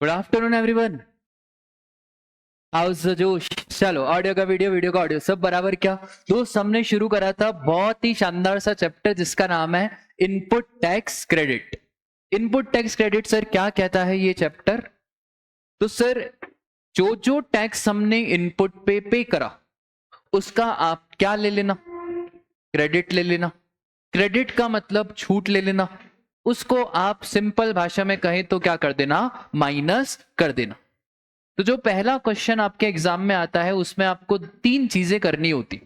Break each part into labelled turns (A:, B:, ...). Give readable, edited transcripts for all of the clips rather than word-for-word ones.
A: Good afternoon everyone. House the जोश। चलो audio का वीडियो, वीडियो का ऑडियो, सब बराबर। क्या दोस्त, हमने शुरू करा था बहुत ही शानदार सा चैप्टर जिसका नाम है input tax credit. Input tax credit sir क्या कहता है ये चैप्टर? तो सर जो जो टैक्स हमने इनपुट पे करा उसका आप क्या ले लेना? क्रेडिट ले लेना। क्रेडिट का मतलब छूट ले लेना। उसको आप सिंपल भाषा में कहें तो क्या कर देना? माइनस कर देना। तो जो पहला क्वेश्चन आपके एग्जाम में आता है उसमें आपको तीन चीजें करनी होती।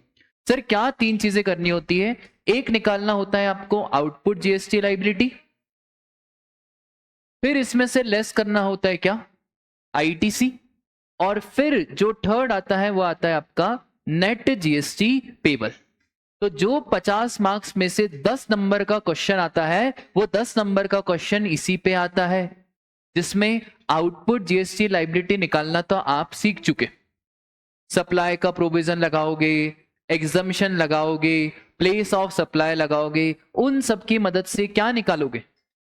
A: सर क्या तीन चीजें करनी होती है? एक निकालना होता है आपको आउटपुट जीएसटी लाइबिलिटी, फिर इसमें से लेस करना होता है क्या? आईटीसी, और फिर जो थर्ड आता है वो आता है आपका नेट जीएसटी पेबल। तो जो 50 मार्क्स में से 10 नंबर का क्वेश्चन आता है वो 10 नंबर का क्वेश्चन इसी पे आता है, जिसमें आउटपुट जीएसटी लाइबिलिटी निकालना तो आप सीख चुके। सप्लाई का प्रोविजन लगाओगे, एग्जम्पशन लगाओगे, प्लेस ऑफ सप्लाई लगाओगे, उन सब की मदद से क्या निकालोगे?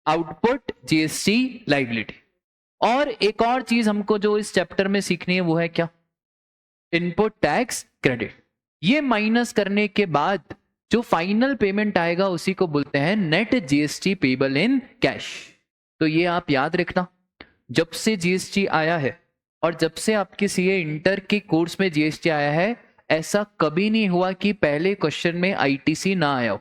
A: Output GST liability. और एक और चीज हमको जो इस चैप्टर में सीखनी है वो है क्या? Input tax credit. ये माइनस करने के बाद जो फाइनल पेमेंट आएगा उसी को बोलते हैं net GST payable in cash. तो ये आप याद रखना, जब से जीएसटी आया है और जब से आपके सीए इंटर के कोर्स में जीएसटी आया है, ऐसा कभी नहीं हुआ कि पहले क्वेश्चन में आईटीसी ना आया हो।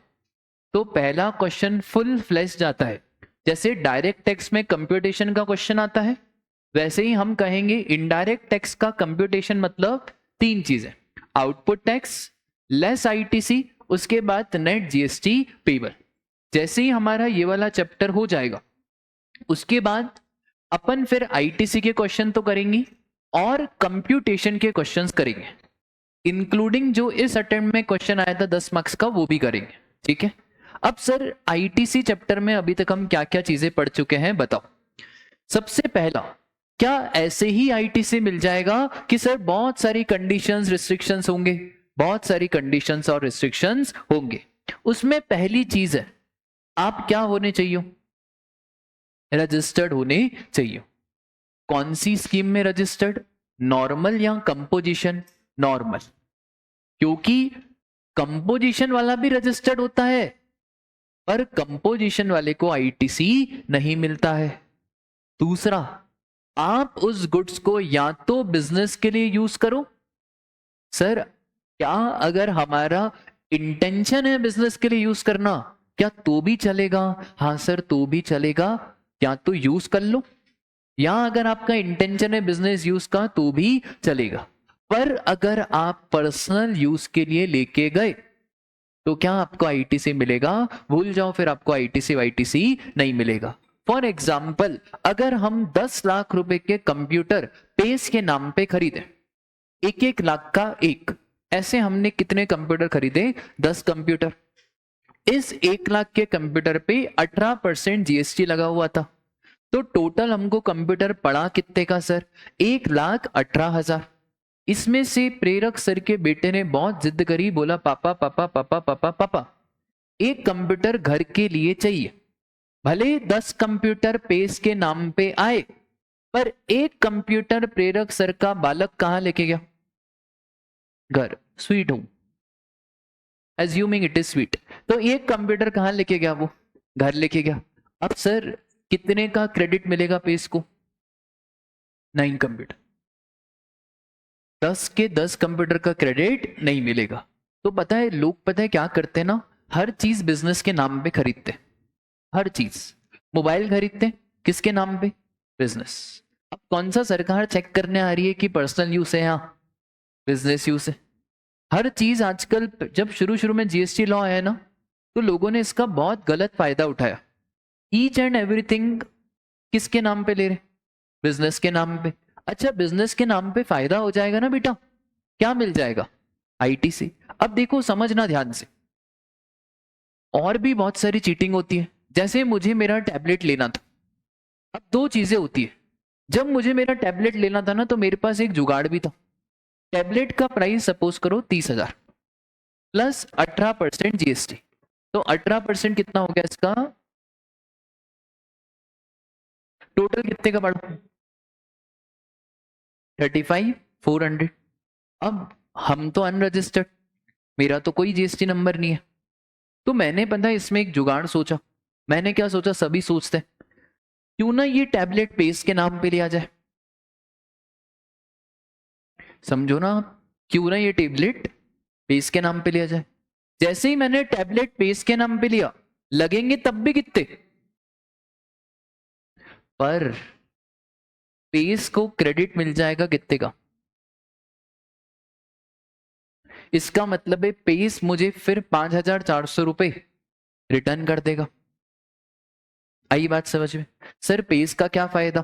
A: तो पहला क्वेश्चन फुल फ्लैश जाता है। जैसे डायरेक्ट टैक्स में कंप्यूटेशन का क्वेश्चन आता है, वैसे ही हम कहेंगे इनडायरेक्ट टैक्स का कंप्यूटेशन मतलब तीन चीजें: आउटपुट टैक्स, लेस आईटीसी, उसके बाद नेट जीएसटी पेबल। जैसे ही हमारा ये वाला चैप्टर हो जाएगा उसके बाद अपन फिर आईटीसी के क्वेश्चन तो करेंगे और कंप्यूटेशन के क्वेश्चंस करेंगे, इंक्लूडिंग जो इस अटेम्प्ट में क्वेश्चन आया था 10 मार्क्स का वो भी करेंगे। ठीक है। अब सर आईटीसी चैप्टर में अभी तक हम क्या क्या चीजें पढ़ चुके हैं बताओ। सबसे पहला, क्या ऐसे ही आईटीसी मिल जाएगा कि सर बहुत सारी कंडीशंस रिस्ट्रिक्शंस होंगे? बहुत सारी कंडीशंस और रिस्ट्रिक्शंस होंगे। उसमें पहली चीज है, आप क्या होने चाहिए? रजिस्टर्ड होने चाहिए। कौन सी स्कीम में रजिस्टर्ड? नॉर्मल या कंपोजिशन? नॉर्मल, क्योंकि कंपोजिशन वाला भी रजिस्टर्ड होता है पर कंपोजिशन वाले को आईटीसी नहीं मिलता है। दूसरा, आप उस गुड्स को या तो बिजनेस के लिए यूज करो। सर क्या अगर हमारा इंटेंशन है बिजनेस के लिए यूज करना, क्या तो भी चलेगा? हाँ सर तो भी चलेगा, या तो यूज कर लो, या अगर आपका इंटेंशन है बिजनेस यूज का तो भी चलेगा। पर अगर आप पर्सनल यूज के लिए लेके गए तो क्या आपको आईटीसी मिलेगा? भूल जाओ, फिर आपको आईटीसी वाईटीसी नहीं मिलेगा। फॉर एग्जाम्पल, अगर हम 10 लाख रुपए के कंप्यूटर पेस के नाम पे खरीदे, 1-1 लाख का एक, ऐसे हमने कितने कंप्यूटर खरीदे? 10 कंप्यूटर। इस 1 लाख के कंप्यूटर पे 18% जीएसटी लगा हुआ था। तो टोटल हमको कंप्यूटर पड़ा कितने का सर? 1,18,000। इसमें से प्रेरक सर के बेटे ने बहुत जिद करी, बोला पापा पापा पापा पापा पापा एक कंप्यूटर घर के लिए चाहिए। भले 10 कंप्यूटर पेस के नाम पे आए, पर एक कंप्यूटर प्रेरक सर का बालक कहां लेके गया? घर। Sweet home, assuming it is sweet. तो एक कंप्यूटर कहां लेके गया? वो घर लेके गया। अब सर कितने का क्रेडिट मिलेगा पेस को? 9 कंप्यूटर। 10 के 10 कंप्यूटर का क्रेडिट नहीं मिलेगा। तो पता है लोग, पता है क्या करते हैं ना, हर चीज बिजनेस के नाम पे खरीदते। हर चीज, मोबाइल खरीदते हैं किसके नाम पे? बिजनेस। अब कौन सा सरकार चेक करने आ रही है कि पर्सनल यूज है या बिजनेस यूज है? हर चीज आजकल, जब शुरू शुरू में जीएसटी लॉ आया ना, तो लोगों ने इसका बहुत गलत फायदा उठाया। ईच एंड एवरीथिंग किसके नाम पे ले रहे? बिजनेस के नाम पे। अच्छा बिजनेस के नाम पे फायदा हो जाएगा ना बेटा, क्या मिल जाएगा? आईटीसी। अब देखो समझना ध्यान से, और भी बहुत सारी चीटिंग होती है। जैसे मुझे मेरा टैबलेट लेना था। अब दो चीजें होती है, जब मुझे मेरा टैबलेट लेना था ना तो मेरे पास एक जुगाड़ भी था। टैबलेट का प्राइस सपोज करो 30,000 प्लस 18% जीएसटी। तो 18% कितना हो गया इसका? टोटल कितने का पड़ा? 35,400। अब हम तो अनरजिस्टर्ड, मेरा तो कोई जीएसटी नंबर नहीं है, तो मैंने पता है इसमें एक जुगाड़ सोचा। मैंने क्या सोचा, सभी सोचते हैं, क्यों ना ये टैबलेट पेस्ट के नाम पे लिया जाए। समझो ना आप, क्यों ना ये टैबलेट पेस्ट के नाम पे लिया जाए। जैसे ही मैंने टैबलेट पेस्ट के नाम पे लिया, लगेंगे तब भी कितने, पर पेस्ट को क्रेडिट मिल जाएगा कितने का। इसका मतलब है पेस्ट मुझे फिर 5,400 रुपए रिटर्न कर देगा। आई बात समझ में? सर पेस्ट का क्या फायदा?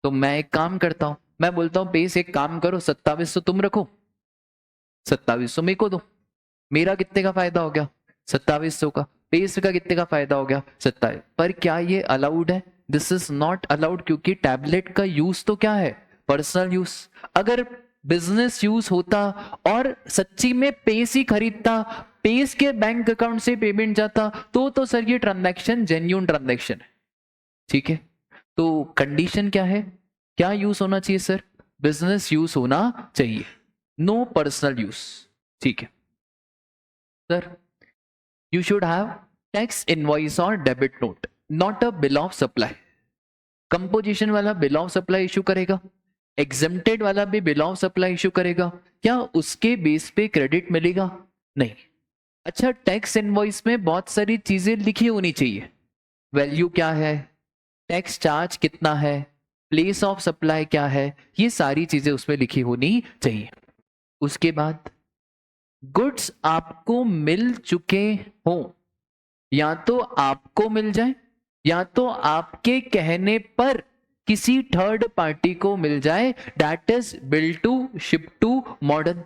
A: तो मैं एक काम करता हूं, मैं बोलता हूं पेस्ट एक काम करो, 2700 तुम रखो, 2700 मेरे को दो। मेरा कितने का फायदा हो गया? 2700 का। पेस्ट का कितने का फायदा हो गया? 27। पर क्या ये अलाउड है? दिस इज नॉट अलाउड, क्योंकि टैबलेट का यूज तो क्या है? Personal use. अगर बिजनेस यूज होता और सच्ची में पेस ही खरीदता, पेस के बैंक अकाउंट से पेमेंट जाता, तो सर ये ट्रांजैक्शन जेन्युइन ट्रांजैक्शन है। ठीक है, तो कंडीशन क्या है? क्या यूज होना चाहिए सर? बिजनेस यूज होना चाहिए, नो पर्सनल यूज। ठीक है sir, you should have tax invoice or debit note, not a bill of supply। Composition वाला बिल ऑफ सप्लाई इशू करेगा, एग्जेम्प्टेड वाला भी बिल ऑफ सप्लाई इशू करेगा, क्या उसके बेस पे क्रेडिट मिलेगा? नहीं। अच्छा, टैक्स इनवॉइस में बहुत सारी चीजें लिखी होनी चाहिए, वैल्यू क्या है, टैक्स चार्ज कितना है, प्लेस ऑफ सप्लाई क्या है, ये सारी चीजें उसमें लिखी होनी चाहिए। उसके बाद गुड्स आपको मिल चुके हों, या तो आपको मिल जाए या तो आपके कहने पर किसी थर्ड पार्टी को मिल जाए, that is bill to ship to modern.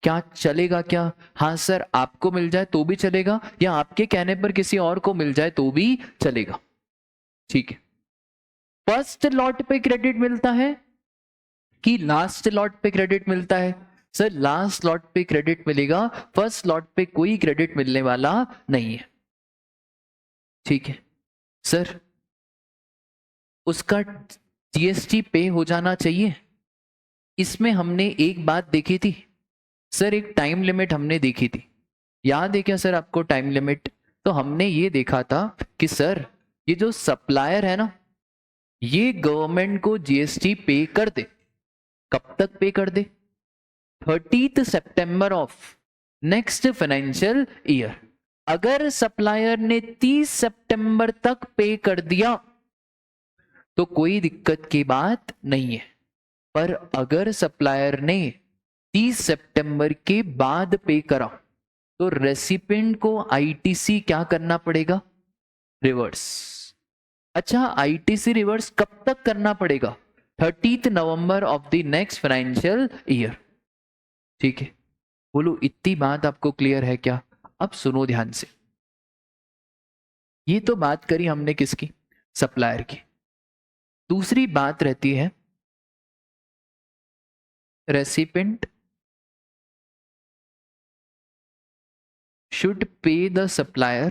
A: क्या चलेगा क्या? हाँ सर, आपको मिल जाए तो भी चलेगा, या आपके कहने पर किसी और को मिल जाए तो भी चलेगा। ठीक है, फर्स्ट लॉट पे क्रेडिट मिलता है कि लास्ट लॉट पे क्रेडिट मिलता है? सर लास्ट लॉट पे क्रेडिट मिलेगा, फर्स्ट लॉट पे कोई क्रेडिट मिलने वाला नहीं है। ठीक है सर, उसका जीएसटी पे हो जाना चाहिए। इसमें हमने एक बात देखी थी सर, एक टाइम लिमिट हमने देखी थी, याद है क्या सर आपको टाइम लिमिट? तो हमने ये देखा था कि सर ये जो सप्लायर है ना, ये गवर्नमेंट को जीएसटी पे कर दे। कब तक पे कर दे? 30 सितंबर ऑफ नेक्स्ट फाइनेंशियल ईयर। अगर सप्लायर ने 30 सितंबर तक पे कर दिया तो कोई दिक्कत की बात नहीं है, पर अगर सप्लायर ने 30 सितंबर के बाद पे करा तो रेसिपिएंट को आईटीसी क्या करना पड़ेगा? रिवर्स। अच्छा, आईटीसी रिवर्स कब तक करना पड़ेगा? 30 November of the next financial year. ठीक है, बोलो इतनी बात आपको क्लियर है क्या? अब सुनो ध्यान से, ये तो बात करी हमने किसकी? सप्लायर की। दूसरी बात रहती है recipient should pay the supplier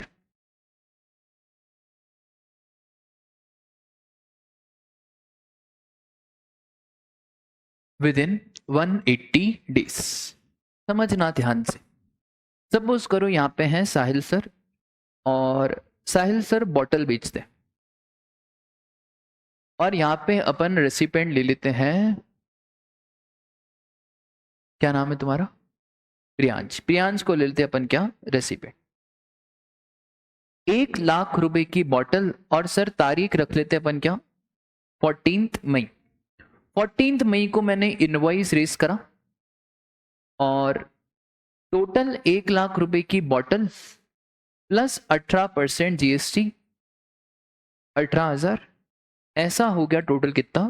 A: within 180 days। समझना ध्यान से। सपोज करो यहाँ पे हैं साहिल सर, और साहिल सर बॉटल बेचते हैं, और यहाँ पे अपन रेसिपिएंट ले लेते हैं, क्या नाम है तुम्हारा? प्रियांश। प्रियांश को ले लेते हैं अपन क्या? रेसिपिएंट। 1,00,000 रुपए की बॉटल, और सर तारीख रख लेते हैं अपन क्या? 14 मई। 14 मई को मैंने इनवॉइस रेस करा, और टोटल 1,00,000 रुपए की बॉटल प्लस 18% जीएसटी, 18,000, ऐसा हो गया टोटल कितना?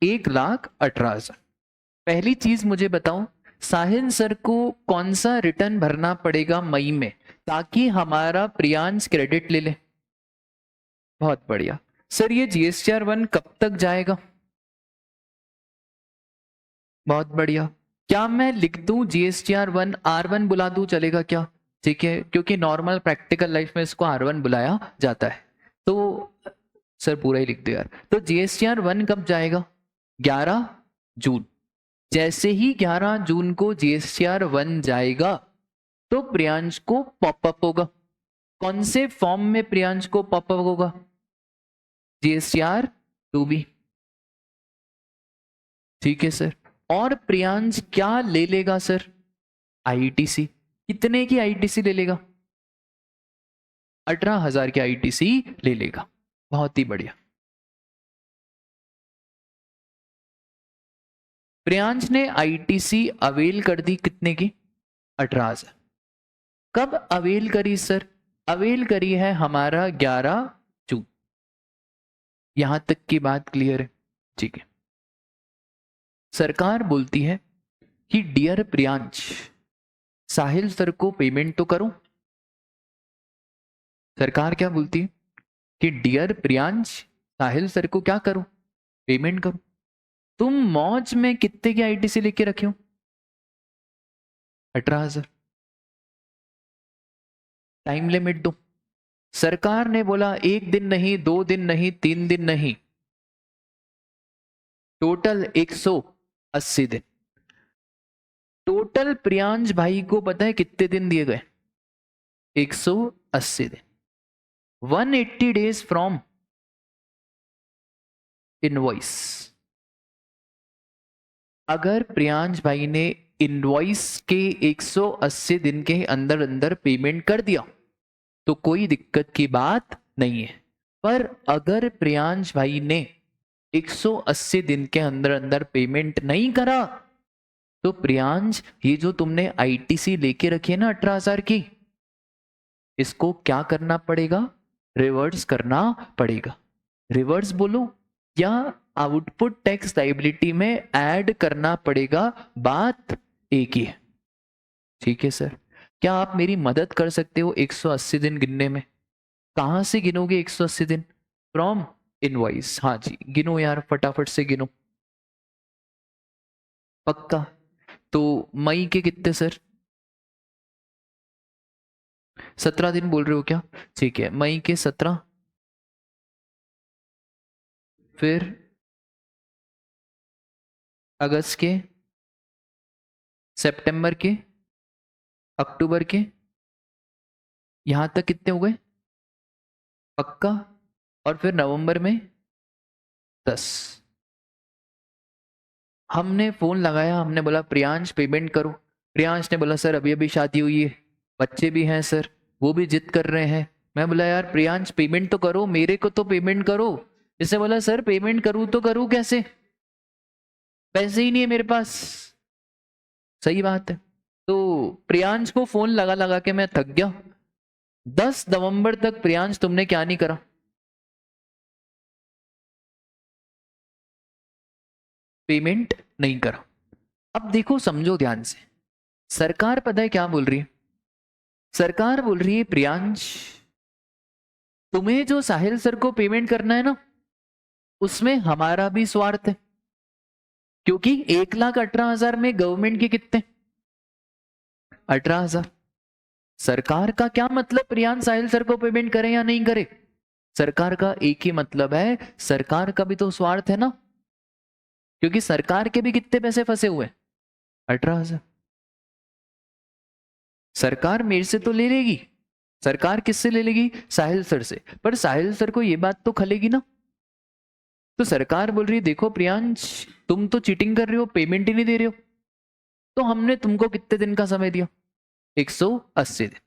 A: 1,18,000। पहली चीज मुझे बताओ, साहिल सर को कौन सा रिटर्न भरना पड़ेगा मई में, ताकि हमारा प्रियांश क्रेडिट ले ले? बहुत बढ़िया सर, ये GSTR1 कब तक जाएगा? बहुत बढ़िया। क्या मैं लिख दूं GSTR1 R1 बुला दूं, चलेगा क्या? ठीक है, क्योंकि नॉर्मल प्रैक्टिकल लाइफ में इसको R1 बुलाया जाता है। तो सर पूरा ही लिख दो यार। तो GSTR1 कब जाएगा? 11 जून। जैसे ही 11 जून को जीएसटीआर 1 जाएगा तो प्रियांश को पॉपअप होगा। कौन से फॉर्म में प्रियांश को पॉपअप होगा? GSTR 2B। ठीक है सर। और प्रियांश क्या ले लेगा सर? आईटीसी। कितने की आईटीसी ले लेगा? 18,000 की आईटीसी ले लेगा। बहुत ही बढ़िया। प्रियांश ने आईटीसी अवेल कर दी कितने की? 18,000। कब अवेल करी सर? अवेल करी है हमारा 11 जून। यहां तक की बात क्लियर है? ठीक है। सरकार बोलती है कि डियर प्रियांश, साहिल सर को पेमेंट तो करो। सरकार क्या बोलती है कि डियर प्रियांश, साहिल सर को क्या करो? पेमेंट करो। तुम मौज में कितने की आईटीसी लेके रखे हो? 18,000। टाइम लिमिट दो। सरकार ने बोला 1 दिन नहीं, 2 दिन नहीं, 3 दिन नहीं, टोटल 180 दिन। टोटल प्रियांश भाई को पता है कितने दिन दिए गए? 180 दिन। 180 डेज फ्रॉम इनवॉइस। अगर प्रियांश भाई ने इनवॉइस के 180 दिन के अंदर अंदर पेमेंट कर दिया तो कोई दिक्कत की बात नहीं है। पर अगर प्रियांश भाई ने 180 दिन के अंदर अंदर पेमेंट नहीं करा तो प्रियांश, ये जो तुमने आईटीसी लेके रखी है ना 18,000 की, इसको क्या करना पड़ेगा? रिवर्स करना पड़ेगा। रिवर्स बोलो या आउटपुट टैक्स लायबिलिटी में ऐड करना पड़ेगा, बात एक ही है। ठीक है सर। क्या आप मेरी मदद कर सकते हो 180 दिन गिनने में? कहां से गिनोगे 180 दिन? From invoice. हाँ जी, गिनो यार, फटाफट से गिनो। पक्का? तो मई के कितने सर? 17 दिन बोल रहे हो क्या? ठीक है, मई के 17, फिर अगस्त के, सितंबर के, अक्टूबर के, यहां तक कितने हो गए? पक्का? और फिर नवंबर में 10। हमने फोन लगाया, हमने बोला प्रियांश पेमेंट करो। प्रियांश ने बोला सर अभी अभी शादी हुई है, बच्चे भी हैं सर, वो भी जिद कर रहे हैं। मैं बोला यार प्रियांश पेमेंट तो करो, मेरे को तो पेमेंट करो। इसने बोला सर पेमेंट करूं तो करूं कैसे, पैसे ही नहीं है मेरे पास। सही बात है। तो प्रियांश को फोन लगा लगा के मैं थक गया। 10 नवंबर तक प्रियांश तुमने क्या नहीं करा? पेमेंट नहीं करा। अब देखो, समझो ध्यान से, सरकार पता है क्या बोल रही है? सरकार बोल रही है प्रियांश, तुम्हें जो साहिल सर को पेमेंट करना है ना, उसमें हमारा भी स्वार्थ है। क्योंकि 1,18,000 में गवर्नमेंट के कितने? 18,000। सरकार का क्या मतलब प्रियांश साहिल सर को पेमेंट करे या नहीं करे? सरकार का एक ही मतलब है, सरकार का भी तो स्वार्थ है ना, क्योंकि सरकार के भी कितने पैसे फंसे हुए? 18,000। सरकार मेरे से तो ले लेगी। सरकार किससे ले लेगी? साहिल सर से। पर साहिल सर को ये बात तो खलेगी ना। तो सरकार बोल रही है देखो प्रियांश, तुम तो चीटिंग कर रहे हो, पेमेंट ही नहीं दे रहे हो। तो हमने तुमको कितने दिन का समय दिया? 180 दिन।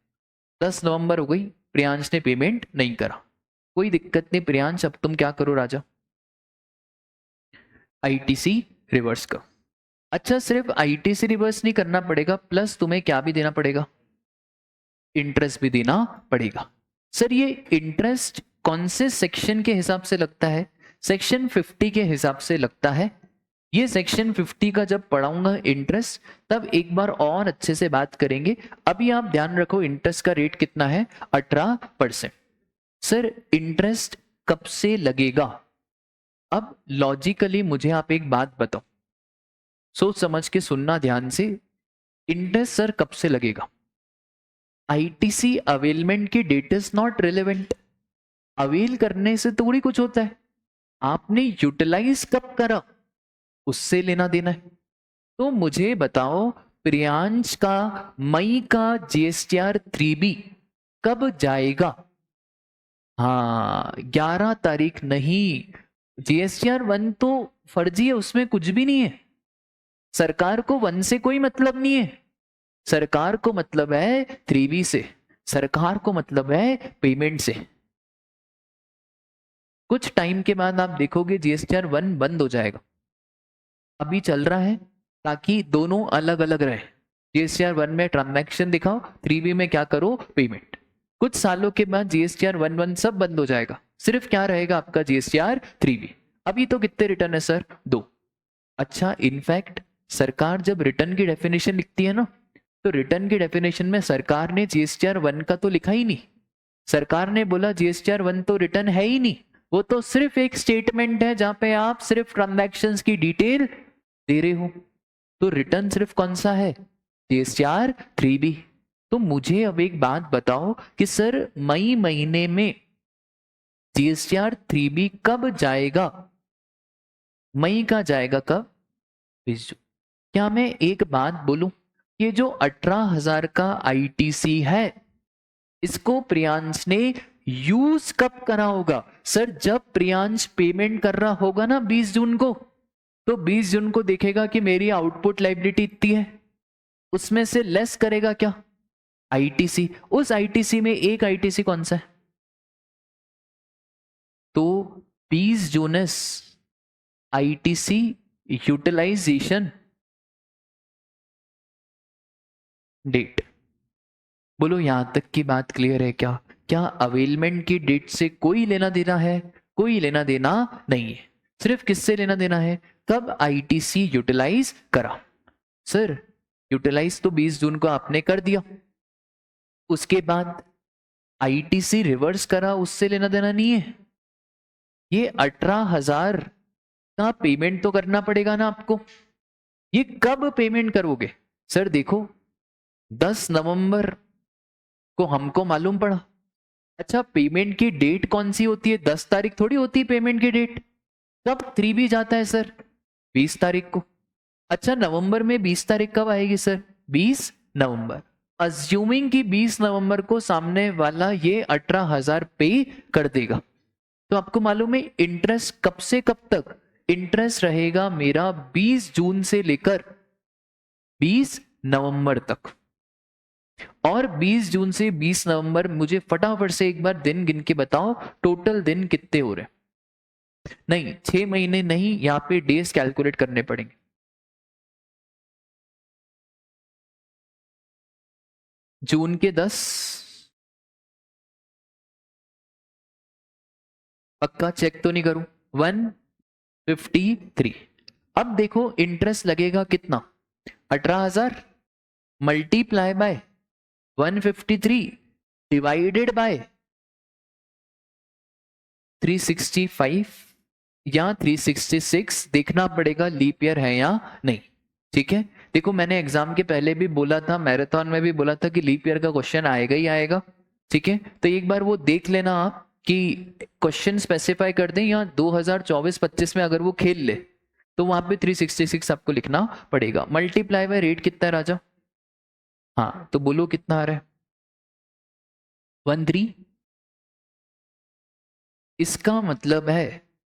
A: 10 नवंबर हो गई, प्रियांश ने पेमेंट नहीं करा। कोई दिक्कत नहीं प्रियांश, अब तुम क्या करो राजा? आईटीसी रिवर्स करो। अच्छा, सिर्फ आईटीसी रिवर्स नहीं करना पड़ेगा, प्लस तुम्हें क्या भी देना पड़ेगा? इंटरेस्ट भी देना पड़ेगा। सर ये इंटरेस्ट कौन से सेक्शन के हिसाब से लगता है? सेक्शन 50 के हिसाब से लगता है। ये सेक्शन 50 का जब पढ़ाऊंगा इंटरेस्ट, तब एक बार और अच्छे से बात करेंगे। अभी आप ध्यान रखो इंटरेस्ट का रेट कितना है? 18%। सर इंटरेस्ट कब से लगेगा? अब लॉजिकली मुझे आप एक बात बताओ, सोच समझ के सुनना ध्यान से। इंटरेस्ट सर कब से लगेगा? आईटीसी अवेलमेंट की date is not relevant. Avail करने से थोड़ी कुछ होता है, आपने यूटिलाइज कब करा उससे लेना देना है। तो मुझे बताओ प्रियांश का मई का जीएसटीआर 3B कब जाएगा? हाँ, 11 तारीख नहीं। जीएसटीआर 1 तो फर्जी है, उसमें कुछ भी नहीं है। सरकार को 1 से कोई मतलब नहीं है, सरकार को मतलब है 3B से, सरकार को मतलब है पेमेंट से। कुछ टाइम के बाद आप देखोगे जीएसटीआर 1 बंद हो जाएगा, अभी चल रहा है ताकि दोनों अलग अलग रहे। जीएसटीआर 1 में ट्रांजैक्शन दिखाओ, 3B में क्या करो, पेमेंट। कुछ सालों के बाद जीएसटीआर 1 सब बंद हो जाएगा, सिर्फ क्या रहेगा आपका जीएसटीआर 3B। अभी तो कितने रिटर्न है सर? 2। अच्छा, इनफैक्ट सरकार जब रिटर्न की डेफिनेशन लिखती है ना, तो रिटर्न की डेफिनेशन में सरकार ने जीएसटीआर 1 का तो लिखा ही नहीं। सरकार ने बोला जीएसटीआर 1 तो रिटर्न है ही नहीं, वो तो सिर्फ एक स्टेटमेंट है जहां पे आप सिर्फ ट्रांजैक्शंस की डिटेल दे रहे हो। तो रिटर्न सिर्फ कौन सा है? GSTR 3B। तो मुझे अब एक बात बताओ कि सर मई महीने में जीएसटीआर 3B कब जाएगा? मई का जाएगा कब? 20 जून। क्या मैं एक बात बोलूं, ये जो 18,000 का आईटीसी है, इसको प्रियांश ने यूज कब करा होगा? सर जब प्रियांश पेमेंट कर रहा होगा ना 20 जून को, तो 20 जून को देखेगा कि मेरी आउटपुट लायबिलिटी इतनी है, उसमें से लेस करेगा क्या? आईटीसी। उस आईटीसी में एक आईटीसी कौन सा है? तो 20 जूनस आईटीसी यूटिलाइजेशन डेट। बोलो यहां तक की बात क्लियर है क्या? क्या अवेलमेंट की डेट से कोई लेना देना है? कोई लेना देना नहीं है। सिर्फ किससे लेना देना है? कब आईटीसी यूटिलाइज करा। सर यूटिलाइज तो 20 जून को आपने कर दिया, उसके बाद आईटीसी रिवर्स करा, उससे लेना देना नहीं है। ये 18,000 का पेमेंट तो करना पड़ेगा ना आपको। ये कब पेमेंट करोगे? सर देखो 10 नवंबर को हमको मालूम पड़ा। अच्छा, पेमेंट की डेट कौन सी होती है? 10 तारीख थोड़ी होती है पेमेंट की डेट। कब 3B जाता है सर? 20 तारीख को। अच्छा, नवंबर में 20 तारीख कब आएगी सर? 20 नवंबर। अज्यूमिंग कि 20 नवंबर को सामने वाला ये 18,000 पे कर देगा, तो आपको मालूम है इंटरेस्ट कब से कब तक? इंटरेस्ट रहेगा मेरा 20 जून से लेकर 20 नवंबर तक। और 20 जून से 20 नवंबर, मुझे फटाफट से एक बार दिन गिन के बताओ टोटल दिन कितने हो रहे हैं? नहीं, 6 महीने नहीं, यहां पे डेज कैलकुलेट करने पड़ेंगे। जून के 10, पक्का चेक तो नहीं करूं? 153। अब देखो इंटरेस्ट लगेगा कितना? 18,000 मल्टीप्लाई बाय 153 डिवाइडेड बाय 365 या 366। देखना पड़ेगा लीप ईयर है या नहीं। ठीक है, देखो मैंने एग्जाम के पहले भी बोला था, मैराथन में भी बोला था कि लीप ईयर का क्वेश्चन आएगा ही आएगा। ठीक है, तो एक बार वो देख लेना आप कि क्वेश्चन स्पेसिफाई कर दें या 2024-25 में अगर वो खेल ले तो वहां पे 366 आपको लिखना पड़ेगा। मल्टीप्लाई बाय रेट कितना है राजा? हाँ, तो बोलो कितना आ रहा है? 13। इसका मतलब है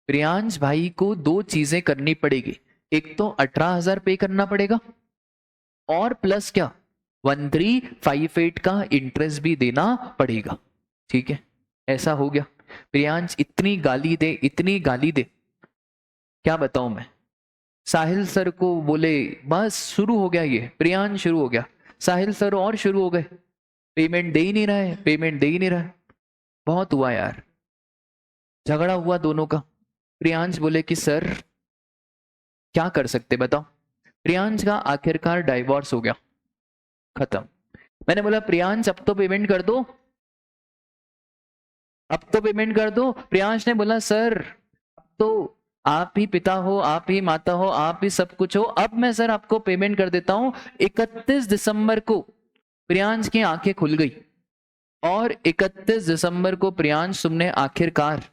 A: प्रियांश भाई को दो चीजें करनी पड़ेगी। एक तो 18,000 पे करना पड़ेगा और प्लस क्या, 1358 का इंटरेस्ट भी देना पड़ेगा। ठीक है, ऐसा हो गया। प्रियांश इतनी गाली दे, इतनी गाली दे, क्या बताऊं मैं। साहिल सर को बोले, बस शुरू हो गया, ये प्रियांश शुरू हो गया। साहिल सर और शुरू हो गए, पेमेंट दे ही नहीं रहा है, पेमेंट दे ही नहीं रहा है। बहुत हुआ यार, झगड़ा हुआ दोनों का। प्रियांश बोले कि सर क्या कर सकते बताओ। प्रियांश का आखिरकार डाइवोर्स हो गया, खत्म। मैंने बोला प्रियांश अब तो पेमेंट कर दो, अब तो पेमेंट कर दो। प्रियांश ने बोला सर अब तो आप ही पिता हो, आप ही माता हो, आप ही सब कुछ हो, अब मैं सर आपको पेमेंट कर देता हूं। 31 दिसंबर को प्रियांश की आंखें खुल गई और 31 दिसंबर को प्रियांश तुमने आखिरकार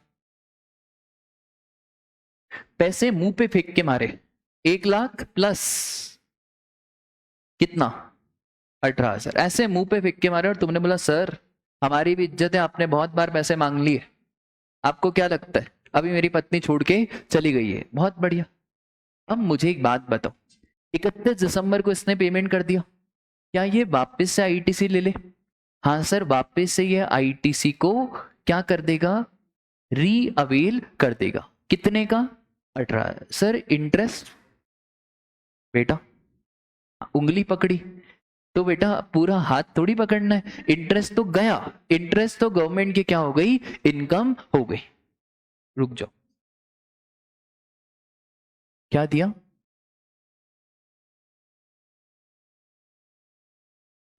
A: पैसे मुंह पे फेंक के मारे, 1 लाख प्लस कितना? 18,000। ऐसे मुंह पे फेंक के मारे और तुमने बोला सर हमारी भी इज्जत है, आपने बहुत बार पैसे मांग लिए, आपको क्या लगता है अभी मेरी पत्नी छोड़ के चली गई है, बहुत बढ़िया। अब मुझे एक बात बताओ, 31 दिसंबर को इसने पेमेंट कर दिया, क्या ये वापस से आईटीसी ले ले? हाँ सर, वापस से ये आईटीसी को क्या कर देगा? री अवेल कर देगा। कितने का? 18। Sir interest? बेटा उंगली पकड़ी तो बेटा पूरा हाथ थोड़ी पकड़ना है, इंटरेस्ट तो गया, इंटरेस्ट तो गवर्नमेंट की क्या हो गई? इनकम हो गई। रुक जाओ, क्या दिया?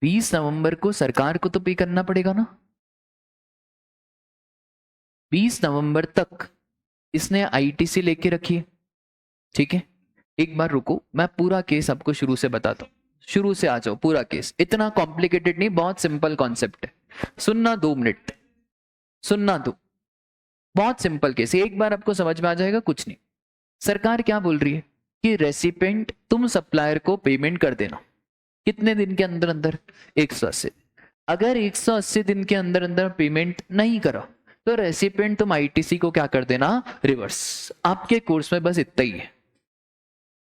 A: 20 नवंबर को सरकार को तो पे करना पड़ेगा ना। 20 नवंबर तक इसने आईटीसी लेके रखी है, ठीक है। एक बार रुको, मैं पूरा केस आपको शुरू से बताता हूँ, शुरू से आ जाओ, पूरा केस इतना कॉम्प्लिकेटेड नहीं, बहुत सिंपल कॉन्सेप्ट है। सुनना 2 मिनट, सुनना दो, बहुत सिंपल केस, एक बार आपको समझ में आ जाएगा, कुछ नहीं। सरकार क्या बोल रही है कि रेसिपेंट तुम सप्लायर को पेमेंट कर देना, कितने दिन के अंदर अंदर? 180। अगर 180 दिन के अंदर अंदर पेमेंट नहीं करा तो रेसिपेंट तुम आईटीसी को क्या कर देना? रिवर्स। आपके कोर्स में बस इतना ही है,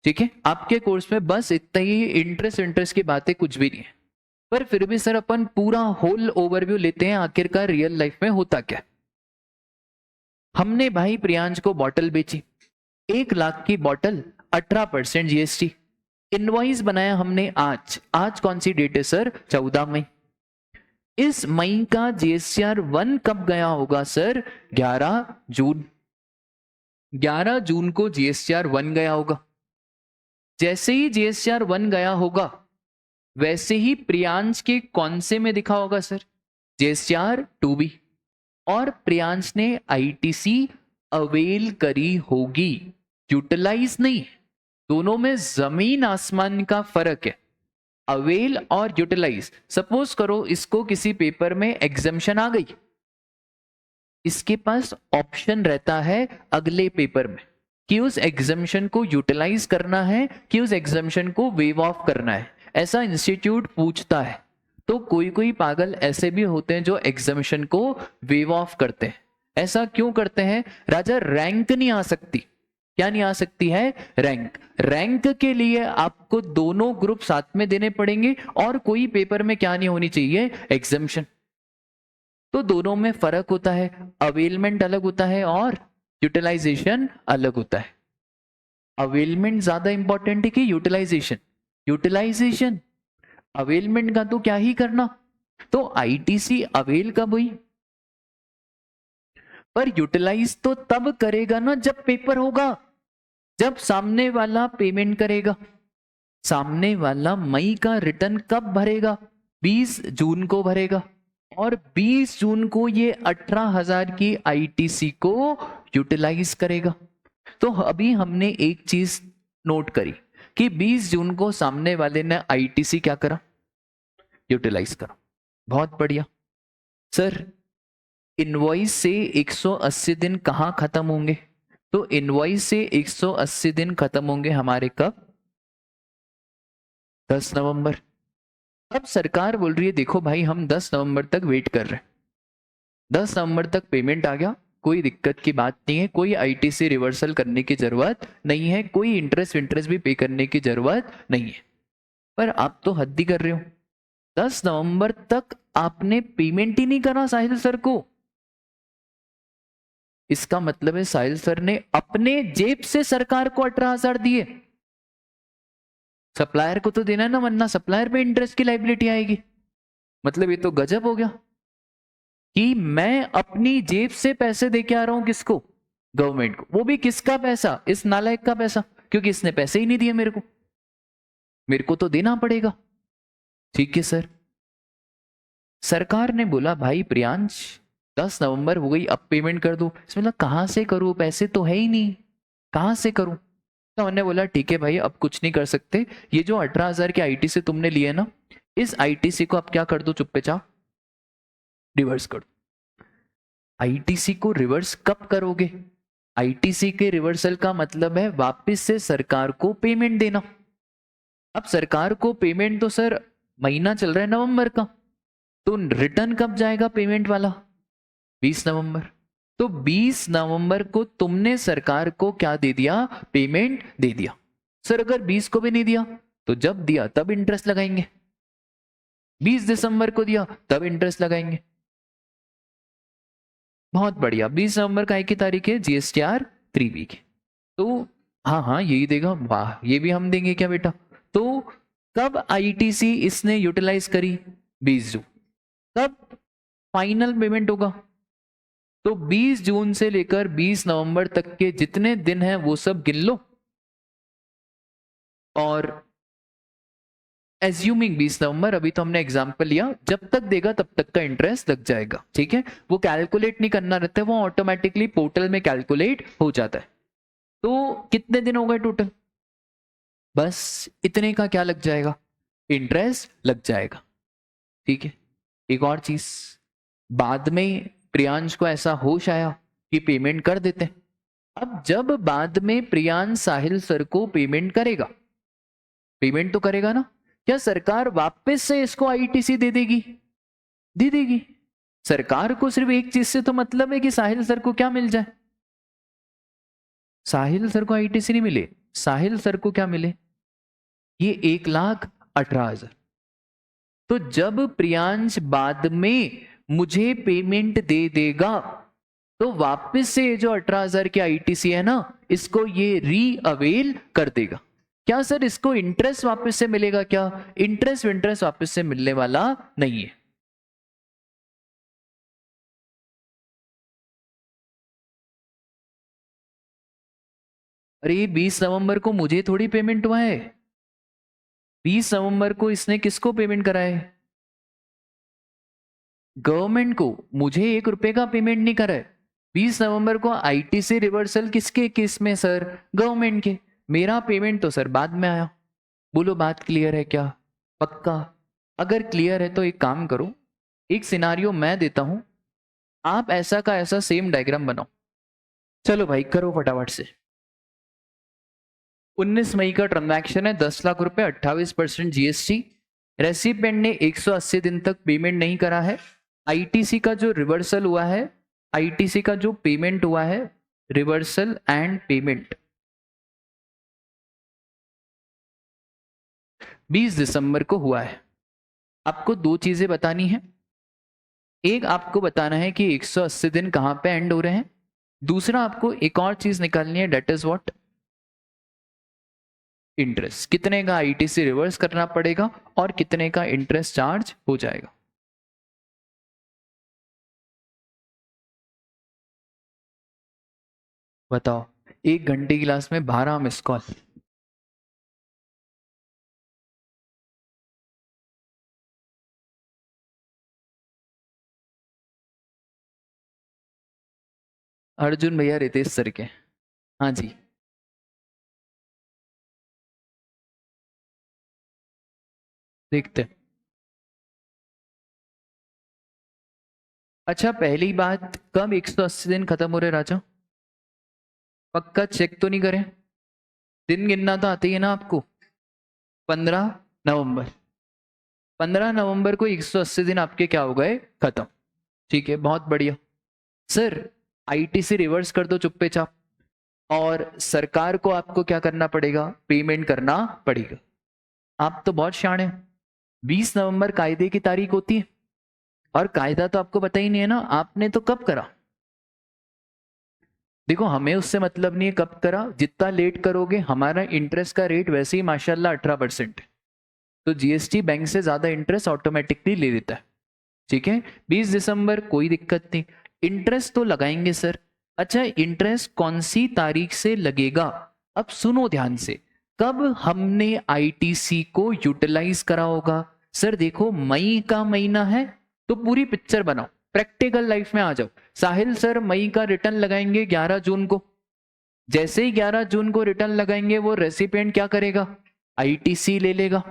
A: ठीक है, आपके कोर्स में बस इतना ही, इंटरेस्ट इंटरेस्ट की बातें कुछ भी नहीं है। पर फिर भी सर अपन पूरा होल ओवरव्यू लेते हैं, आखिरकार रियल लाइफ में होता क्या। हमने भाई प्रियांश को बॉटल बेची, 1 लाख की बॉटल, 18% जीएसटी, इनवॉइस बनाया हमने आज, आज कौन सी डेट है सर? 14 मई। इस मई का जीएसटीआर 1 कब गया होगा सर? 11 जून। 11 जून को जीएसटीआर 1 गया होगा। जैसे ही जीएसटीआर 1 गया होगा वैसे ही प्रियांश के कौन से में दिखा होगा सर? GSTR 2B। और प्रियांश ने आईटीसी अवेल करी होगी, यूटिलाइज नहीं। दोनों में जमीन आसमान का फर्क है, अवेल और यूटिलाइज। सपोज करो इसको किसी पेपर में एग्जाम्शन आ गई, इसके पास ऑप्शन रहता है अगले पेपर में कि उस एग्जाम्शन को यूटिलाइज करना है कि उस एग्जाम्शन को वेव ऑफ करना है, ऐसा इंस्टीट्यूट पूछता है। तो कोई कोई पागल ऐसे भी होते हैं जो एग्जाम्शन को वेव ऑफ करते हैं। ऐसा क्यों करते हैं राजा? रैंक नहीं आ सकती। क्या नहीं आ सकती है? रैंक। रैंक के लिए आपको दोनों ग्रुप साथ में देने पड़ेंगे और कोई पेपर में क्या नहीं होनी चाहिए? एग्जाम्शन। तो दोनों में फर्क होता है, अवेलमेंट अलग होता है और यूटिलाइजेशन अलग होता है। अवेलमेंट ज्यादा इंपॉर्टेंट है कि यूटिलाइजेशन? यूटिलाइजेशन। अवेलमेंट का तो क्या ही करना। तो आईटीसी अवेल कब हुई? पर यूटिलाइज तो तब करेगा ना जब पेपर होगा, जब सामने वाला पेमेंट करेगा। सामने वाला मई का रिटर्न कब भरेगा? 20 जून को भरेगा। और 20 जून को ये 18,000 की आईटीसी को यूटिलाइज करेगा। तो अभी हमने एक चीज नोट करी कि 20 जून को सामने वाले ने आईटीसी क्या करा? यूटिलाइज करा। बहुत बढ़िया। सर इनवॉइस से 180 दिन कहां खत्म होंगे? तो इनवॉइस से 180 दिन खत्म होंगे हमारे कब? 10 नवंबर। अब सरकार बोल रही है देखो भाई हम 10 नवंबर तक वेट कर रहे हैं, 10 नवंबर तक पेमेंट आ गया, कोई दिक्कत की बात नहीं है, कोई आईटीसी रिवर्सल करने की जरूरत नहीं है, कोई इंटरेस्ट भी पे करने की जरूरत नहीं है। पर आप तो हद ही कर रहे हो, 10 नवंबर तक आपने पेमेंट ही नहीं करा साहिल सर को। इसका मतलब है साहिल सर ने अपने जेब से सरकार को 18,000 दिए। सप्लायर को तो देना ना, वरना सप्लायर पे इंटरेस्ट की लायबिलिटी आएगी। मतलब ये तो गजब हो गया कि मैं अपनी जेब से पैसे दे के आ रहा हूं किसको? गवर्नमेंट को। वो भी किसका पैसा? इस नालायक का पैसा, क्योंकि इसने पैसे ही नहीं दिए मेरे को तो देना पड़ेगा। ठीक है सर। सरकार ने बोला भाई प्रियांश 10 नवंबर हो गई, अब पेमेंट कर दो। इसमें कहां से करूं, पैसे तो है ही नहीं, कहां से करूं? तो हमने बोला ठीक है भाई अब कुछ नहीं कर सकते, ये जो 18,000 के आईटीसी तुमने लिए ना, इस आईटीसी को आप क्या कर दो, चुप्पे चाप रिवर्स कर दो। आईटीसी को रिवर्स कब करोगे? आईटीसी के रिवर्सल का मतलब है वापस से सरकार को पेमेंट देना। अब सरकार को पेमेंट तो सर महीना चल रहा है नवंबर का, तो रिटर्न कब जाएगा पेमेंट वाला? 20 नवंबर। तो 20 नवंबर को तुमने सरकार को क्या दे दिया? पेमेंट दे दिया। सर अगर 20 को भी नहीं दिया तो जब दिया तब इंटरेस्ट लगाएंगे। 20 दिसंबर को दिया तब इंटरेस्ट लगाएंगे। बहुत बढ़िया। 20 नवंबर का 1 की तारीख है, जीएसटीआर 3B की। तो हाँ यही देगा। वाह, ये भी हम देंगे क्या बेटा? तो कब आईटीसी इसने यूटिलाइज करी? 20 जून। कब फाइनल पेमेंट होगा? तो 20 जून से लेकर 20 नवंबर तक के जितने दिन हैं वो सब गिन लो, और एज्यूमिंग 20 नवंबर, अभी तो हमने एग्जांपल लिया, जब तक देगा तब तक का इंटरेस्ट लग जाएगा। ठीक है, वो कैलकुलेट नहीं करना रहता है, वो ऑटोमेटिकली पोर्टल में कैलकुलेट हो जाता है। तो कितने दिन हो गए टोटल? बस इतने का क्या लग जाएगा? इंटरेस्ट लग जाएगा। ठीक है, एक और चीज, बाद में प्रियांश को ऐसा होश आया कि पेमेंट कर देते हैं। अब जब बाद में प्रियांश साहिल सर को पेमेंट करेगा, पेमेंट तो करेगा ना, क्या सरकार वापस से इसको आईटीसी दे देगी? दे देगी। सरकार को सिर्फ एक चीज से तो मतलब है कि साहिल सर को क्या मिल जाए? साहिल सर को आईटीसी नहीं मिले, साहिल सर को क्या मिले? ये 1,18,000। तो जब प्रियांश बाद में मुझे पेमेंट दे देगा तो वापस से ये जो 18,000 की आईटीसी है ना, इसको ये री अवेल कर देगा। क्या सर इसको इंटरेस्ट वापस से मिलेगा क्या? इंटरेस्ट वापस से मिलने वाला नहीं है। अरे 20 नवंबर को मुझे थोड़ी पेमेंट हुआ है। 20 नवंबर को इसने किसको पेमेंट करा है? गवर्नमेंट को। मुझे 1 रुपए का पेमेंट नहीं करा है। 20 नवंबर को आईटीसी रिवर्सल किसके केस में सर? गवर्नमेंट के। मेरा पेमेंट तो सर बाद में आया। बोलो बात क्लियर है क्या? पक्का? अगर क्लियर है तो एक काम करो, एक सिनारियो मैं देता हूं, आप ऐसा का ऐसा सेम डायग्राम बनाओ। चलो भाई करो फटाफट से। 19 मई का ट्रांजैक्शन है, 10 लाख रुपए, 28% जीएसटी। रेसिपेंट ने 180 दिन तक पेमेंट नहीं करा है। आईटीसी का जो रिवर्सल हुआ है, आईटीसी का जो पेमेंट हुआ है, रिवर्सल एंड पेमेंट 20 दिसंबर को हुआ है। आपको दो चीजें बतानी है। एक आपको बताना है कि 180 दिन कहां पे एंड हो रहे हैं। दूसरा आपको एक और चीज निकालनी है, डेट इज व्हाट? इंटरेस्ट। कितने का आईटीसी रिवर्स करना पड़ेगा और कितने का इंटरेस्ट चार्ज हो जाएगा। बताओ, 1 घंटे की क्लास में 12 मिस कॉल। अर्जुन भैया रितेश सर के। हाँ जी, देखते हैं। अच्छा पहली बात, कब 180 दिन खत्म हो रहे राजा? पक्का चेक तो नहीं करें? दिन गिनना तो आते ही है ना आपको। 15 नवंबर। 15 नवंबर को 180 दिन आपके क्या हो गए? खत्म। ठीक है, बहुत बढ़िया। सर आईटीसी रिवर्स कर दो चुप्पे चाप, और सरकार को आपको क्या करना पड़ेगा? पेमेंट करना पड़ेगा। आप तो बहुत शाणे हो। 20 नवंबर कायदे की तारीख होती है, और कायदा तो आपको पता ही नहीं है ना, आपने तो कब करा? देखो हमें उससे मतलब नहीं है कब करा, जितना लेट करोगे हमारा इंटरेस्ट का रेट वैसे ही माशाल्लाह 18% है, तो जीएसटी बैंक से ज्यादा इंटरेस्ट ऑटोमेटिकली ले लेता है। ठीक है, 20 दिसंबर कोई दिक्कत नहीं, इंटरेस्ट तो लगाएंगे सर। अच्छा इंटरेस्ट कौन सी तारीख से लगेगा? अब सुनो ध्यान से, कब हमने आईटीसी को यूटिलाइज करा होगा? सर देखो मई का महीना है, तो पूरी पिक्चर बनाओ, प्रैक्टिकल लाइफ में आ जाओ। साहिल सर मई का रिटर्न लगाएंगे 11 जून को। जैसे ही 11 जून को रिटर्न लगाएंगे वो रेसिपिएंट क्या करेगा? आईटीसी ले लेगा।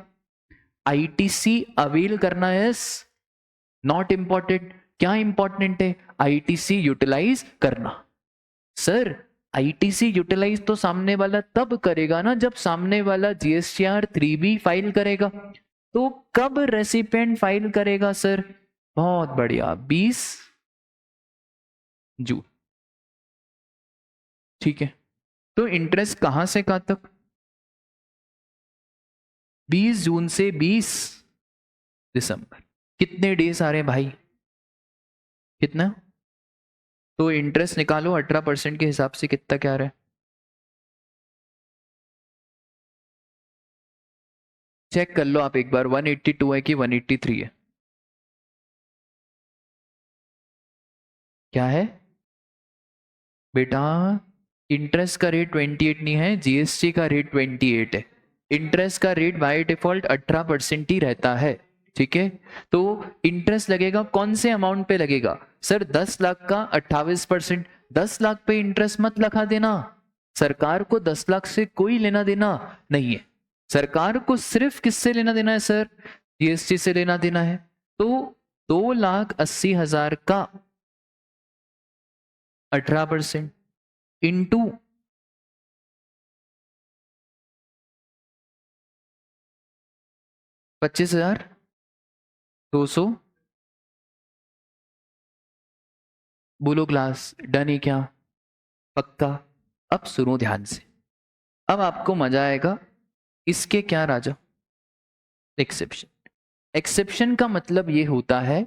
A: आईटीसी अवेल करना है, नॉट इंपॉर्टेंट। क्या इंपॉर्टेंट है? आईटीसी यूटिलाइज करना। सर आईटीसी यूटिलाइज तो सामने वाला तब करेगा ना जब सामने वाला जीएसटीआर 3B फाइल करेगा। तो कब रेसिपिएंट फाइल करेगा सर? बहुत बढ़िया, 20 जून। ठीक है, तो इंटरेस्ट कहां से कहां तक? 20 जून से 20 दिसंबर। कितने डेज आ रहे हैं भाई? कितना? तो इंटरेस्ट निकालो 18% के हिसाब से कितना क्या आ रहा है? चेक कर लो आप एक बार, 182 है कि 183 है? क्या है बेटा? इंटरेस्ट का रेट 28 नहीं है, जीएसटी का रेट 28 है। इंटरेस्ट का रेट बाय डिफॉल्ट 18% ही रहता है। ठीक है, तो इंटरेस्ट लगेगा कौन से अमाउंट पे लगेगा सर? 10 लाख का 28%। 10 लाख पे इंटरेस्ट मत लगा देना, सरकार को 10 लाख से कोई लेना देना नहीं है। सरकार को सिर्फ किससे लेना देना है सर? जीएसटी से लेना देना है। तो 2,80,000 का 18% इंटू 25,200। बोलो क्लास डन है क्या? पक्का? अब सुनो ध्यान से, अब आपको मजा आएगा। इसके क्या राजा? एक्सेप्शन। एक्सेप्शन का मतलब ये होता है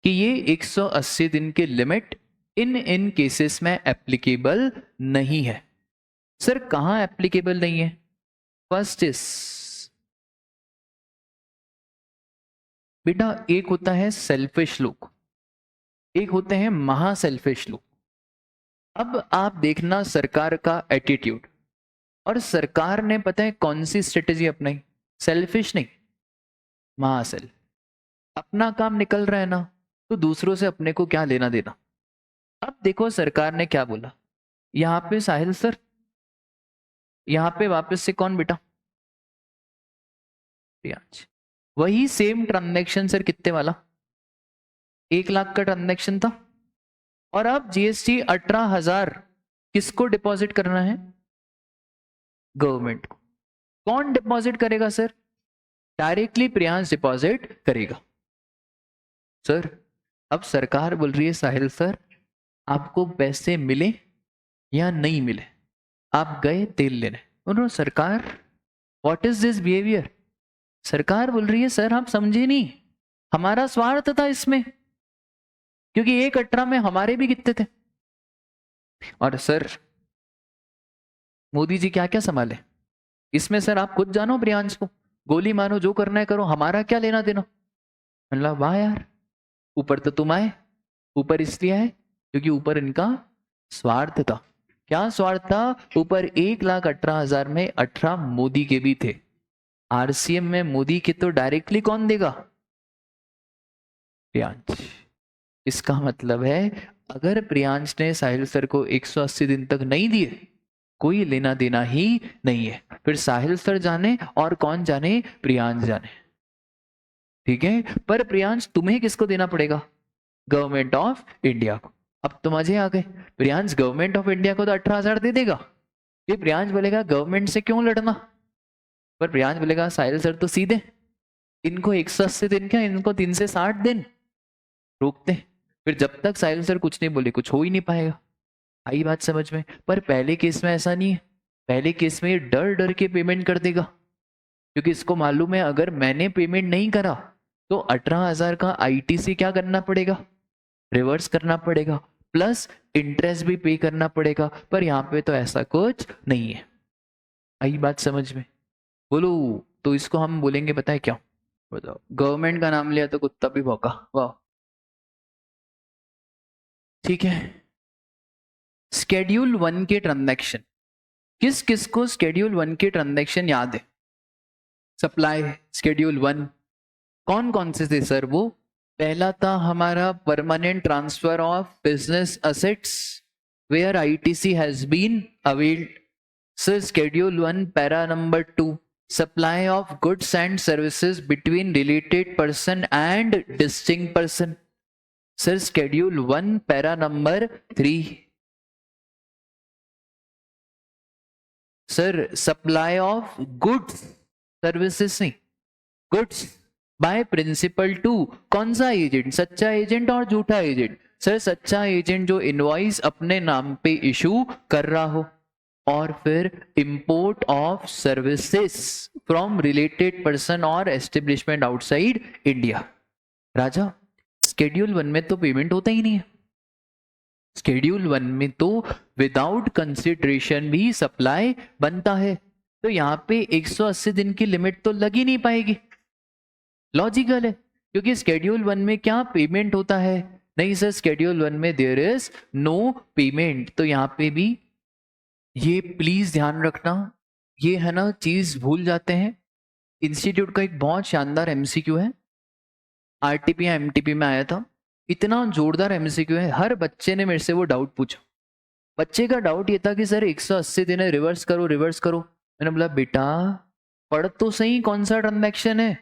A: कि ये 180 दिन के लिमिट इन केसेस में एप्लीकेबल नहीं है। सर कहां एप्लीकेबल नहीं है? फर्स्ट इज बेटा, एक होता है सेल्फिश लोग, एक होते हैं महा सेल्फिश लोग। अब आप देखना सरकार का एटीट्यूड, और सरकार ने पता है कौन सी स्ट्रेटेजी अपनाई? सेल्फिश नहीं, महासेल। अपना काम निकल रहा है ना, तो दूसरों से अपने को क्या लेना देना। अब देखो सरकार ने क्या बोला, यहां पे साहिल सर, यहां पे वापस से कौन बेटा? प्रियांश। वही सेम ट्रांजैक्शन सर, कितने वाला? 1 लाख का ट्रांजैक्शन था, और अब जीएसटी 18,000 किसको डिपॉजिट करना है? गवर्नमेंट को। कौन डिपॉजिट करेगा सर? डायरेक्टली प्रियांश डिपॉजिट करेगा। सर अब सरकार बोल रही है साहिल सर, आपको पैसे मिले या नहीं मिले, आप गए तेल लेने। बोलो सरकार, व्हाट इज दिस बिहेवियर? सरकार बोल रही है सर आप समझे नहीं, हमारा स्वार्थ था इसमें, क्योंकि 1/18 में हमारे भी कितने थे। और सर मोदी जी क्या क्या संभाले इसमें? सर आप खुद जानो प्रियांश को, गोली मारो, जो करना है करो, हमारा क्या लेना देना। मतलब वाह यार, ऊपर तो तुम आए, ऊपर इसलिए आए क्योंकि ऊपर इनका स्वार्थ था। क्या स्वार्थ था? ऊपर 1,18,000 में 18 मोदी के भी थे। आरसीएम में मोदी के तो डायरेक्टली कौन देगा? प्रियांश। इसका मतलब है अगर प्रियांश ने साहिल सर को 180 दिन तक नहीं दिए, कोई लेना देना ही नहीं है। फिर साहिल सर जाने और कौन जाने, प्रियांश जाने। ठीक है, पर प्रियांश तुम्हें किसको देना पड़ेगा? गवर्नमेंट ऑफ इंडिया को। अब तो मजे आ गए, प्रियांश गवर्नमेंट ऑफ इंडिया को तो 18,000 दे देगा। ये प्रियांश बोलेगा गवर्नमेंट से क्यों लड़ना, पर प्रियांश बोलेगा साहिल सर तो सीधे, इनको 180 दिन क्या, इनको 3 से 60 दिन रोकते। फिर जब तक साहिल सर कुछ नहीं बोले कुछ हो ही नहीं पाएगा। आई बात समझ में? पर पहले केस में ऐसा नहीं है, पहले केस में ये डर डर के पेमेंट कर देगा, क्योंकि इसको मालूम है अगर मैंने पेमेंट नहीं करा तो 18,000 का आईटीसी क्या करना पड़ेगा? रिवर्स करना पड़ेगा, प्लस इंटरेस्ट भी पे करना पड़ेगा। पर यहाँ पे तो ऐसा कुछ नहीं है। आई बात समझ में? बोलो। तो इसको हम बोलेंगे पता है क्या? बताओ, गवर्नमेंट का नाम लिया तो कुत्ता भी भौंका। वाह। ठीक है, स्केड्यूल 1 के ट्रांजैक्शन, किस किस को स्केड्यूल 1 के ट्रांजैक्शन याद है? सप्लाई स्केड्यूल 1 कौन कौन से थे सर? वो पहला था हमारा permanent transfer of business assets where ITC has been availed. Sir schedule 1 para number 2 supply of goods and services between related person and distinct person. Sir schedule 1 para number 3 sir supply of goods, services नहीं, goods by principal to कौन सा agent, सच्चा agent और झूठा agent. Sir सच्चा agent जो invoice अपने नाम पे इशू कर रहा हो, और फिर import of services from related person और एस्टेब्लिशमेंट आउटसाइड इंडिया। राजा स्केड्यूल 1 में तो पेमेंट होता ही नहीं है, स्केड्यूल 1 में तो विदाउट कंसिडरेशन भी सप्लाई बनता है, तो यहाँ पे 180 दिन की लिमिट तो लग ही नहीं पाएगी। लॉजिकल है, क्योंकि स्केड्यूल 1 में क्या पेमेंट होता है? नहीं सर, स्केड्यूल 1 में देयर इज नो पेमेंट। तो यहाँ पे भी ये प्लीज ध्यान रखना, ये है ना चीज भूल जाते हैं। इंस्टीट्यूट का एक बहुत शानदार एमसीक्यू है, आरटीपी या एमटीपी में आया था, इतना जोरदार एमसीक्यू है, हर बच्चे ने मेरे से वो डाउट पूछा। बच्चे का डाउट ये था कि सर 180 दिन है, रिवर्स करो रिवर्स करो। मैंने बोला बेटा पढ़ तो सही, कौन सा ट्रांजैक्शन है?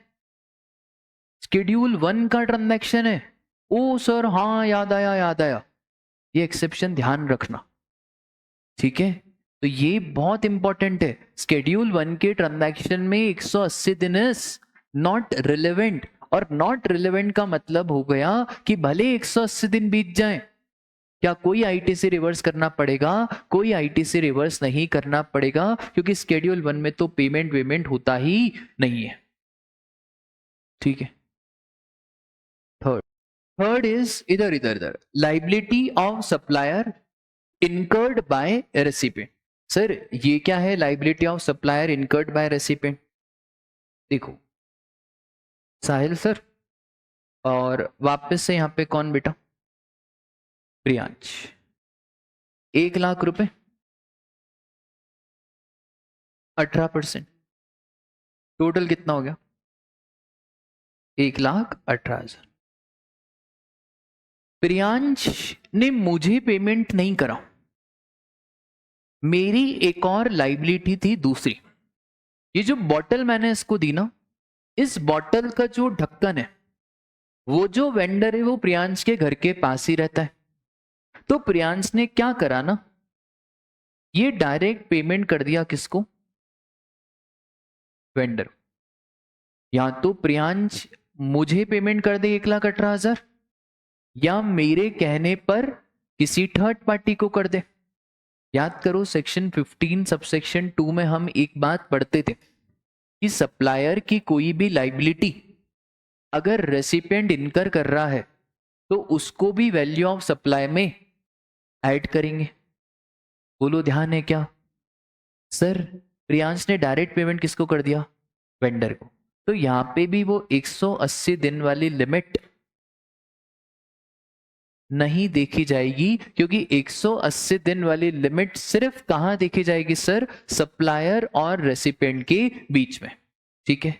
A: शेड्यूल 1 का ट्रांजैक्शन है। ओ सर हाँ याद आया याद आया, ये एक्सेप्शन ध्यान रखना, ठीक है? तो ये बहुत इंपॉर्टेंट है, शेड्यूल 1 के ट्रांजैक्शन में 180 दिन इज नॉट रिलेवेंट, और नॉट रिलेवेंट का मतलब हो गया कि भले 180 दिन बीत जाएं, क्या कोई आईटीसी रिवर्स करना पड़ेगा? कोई आईटीसी रिवर्स नहीं करना पड़ेगा, क्योंकि शेड्यूल 1 में तो पेमेंट होता ही नहीं है, ठीक है? थर्ड इज इधर इधर इधर, liability of supplier incurred by recipient. Sir ये क्या है liability of supplier incurred by recipient? देखो साहिल सर, और वापस से यहां पे कौन बेटा? प्रियांश। 1 लाख रुपए 18%, टोटल कितना हो गया? 1,18,000। प्रियांश ने मुझे पेमेंट नहीं करा, मेरी एक और लाइबिलिटी थी दूसरी। ये जो बॉटल मैंने इसको दी ना, इस बॉटल का जो ढक्कन है, वो जो वेंडर है वो प्रियांश के घर के पास ही रहता है। तो प्रियांश ने क्या करा ना, ये डायरेक्ट पेमेंट कर दिया किसको? वेंडर। या तो प्रियांश मुझे पेमेंट कर दे 1,18,000, या मेरे कहने पर किसी थर्ड पार्टी को कर दे। याद करो सेक्शन 15 सबसेक्शन 2 में हम एक बात पढ़ते थे कि सप्लायर की कोई भी लाइबिलिटी अगर रेसिपिएंट इनकर कर रहा है तो उसको भी वैल्यू ऑफ सप्लाई में ऐड करेंगे। बोलो ध्यान है क्या? सर प्रियांश ने डायरेक्ट पेमेंट किसको कर दिया? वेंडर को। तो यहां पे भी वो 180 दिन वाली लिमिट नहीं देखी जाएगी, क्योंकि 180 दिन वाली लिमिट सिर्फ कहां देखी जाएगी सर? सप्लायर और रेसिपिएंट के बीच में, ठीक है?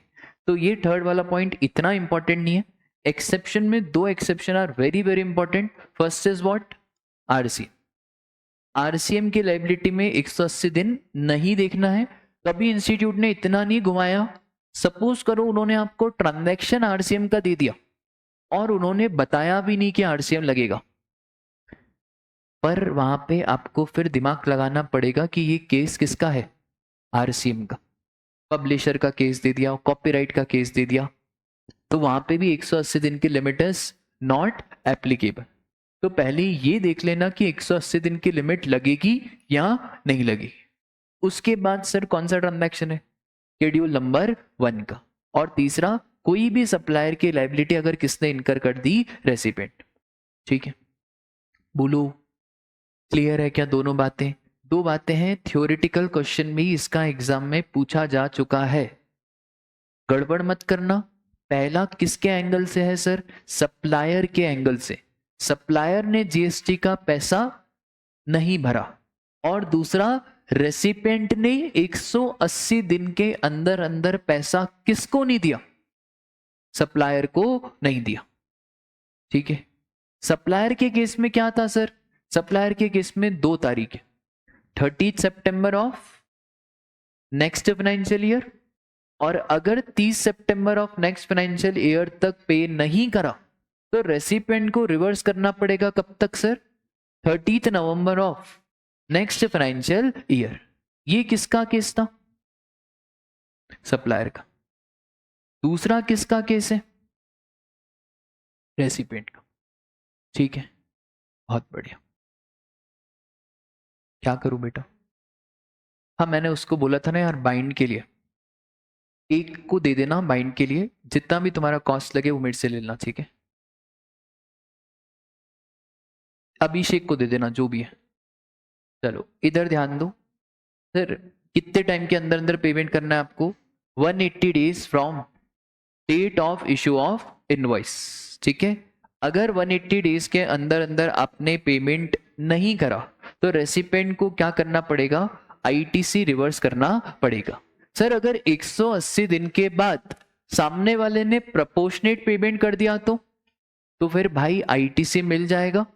A: तो ये थर्ड वाला पॉइंट इतना इंपॉर्टेंट नहीं है। एक्सेप्शन में 2 exception are very very important. First is what? RCM. RCM की लायबिलिटी में 180 दिन नहीं देखना है। कभी इंस्टीट्यूट ने इतना नहीं घुमाया। सपोज करो उन्होंने आपको ट्रांजैक्शन आरसीएम का दे दिया और उन्होंने बताया भी नहीं कि आरसीएम लगेगा, पर वहां पे आपको फिर दिमाग लगाना पड़ेगा कि ये केस किसका है? आरसीएम का। पब्लिशर का केस दे दिया, कॉपीराइट का केस दे दिया, तो वहां पे भी 180 दिन की लिमिट इज नॉट एप्लीकेबल। तो पहले ये देख लेना कि 180 दिन की लिमिट लगेगी या नहीं लगेगी। उसके बाद सर कौन सा ट्रांजैक्शन है? शेड्यूल नंबर 1 का। और तीसरा, कोई भी सप्लायर की लायबिलिटी अगर किसने इनकर कर दी? रेसिपिएंट। ठीक है, बोलो क्लियर है क्या दोनों बातें? 2 बातें हैं, थ्योरेटिकल क्वेश्चन भी इसका एग्जाम में पूछा जा चुका है, गड़बड़ मत करना। पहला किसके एंगल से है सर? सप्लायर के एंगल से। सप्लायर ने जीएसटी का पैसा नहीं भरा, और दूसरा रेसिपिएंट ने 180 दिन के अंदर अंदर पैसा किसको नहीं दिया? सप्लायर को नहीं दिया। ठीक है, सप्लायर के केस में क्या था सर? सप्लायर के केस में 2 तारीख है, 30 सितंबर ऑफ नेक्स्ट फाइनेंशियल ईयर, और अगर 30 सितंबर ऑफ नेक्स्ट फाइनेंशियल ईयर तक पे नहीं करा तो रेसिपिएंट को रिवर्स करना पड़ेगा। कब तक sir? 30 November of next financial year. ये किसका केस था? सप्लायर का। दूसरा किसका केस है? रेसिपिएंट का। ठीक है, बहुत बढ़िया। क्या करूं बेटा? हाँ, मैंने उसको बोला था ना यार, बाइंड के लिए एक को दे देना, बाइंड के लिए जितना भी तुम्हारा कॉस्ट लगे वो मेरे से ले लेना, ठीक है? अभिषेक को दे देना, जो भी है। चलो इधर ध्यान दो सर, कितने टाइम के अंदर अंदर पेमेंट करना है आपको? 180 days from date of issue of invoice, ठीक है? अगर 180 डेज के अंदर अंदर आपने पेमेंट नहीं करा तो रेसिपेंट को क्या करना पड़ेगा? आईटीसी रिवर्स करना पड़ेगा। सर अगर 180 दिन के बाद सामने वाले ने प्रपोर्शनेट पेमेंट कर दिया तो फिर भाई आईटीसी मिल जाएगा।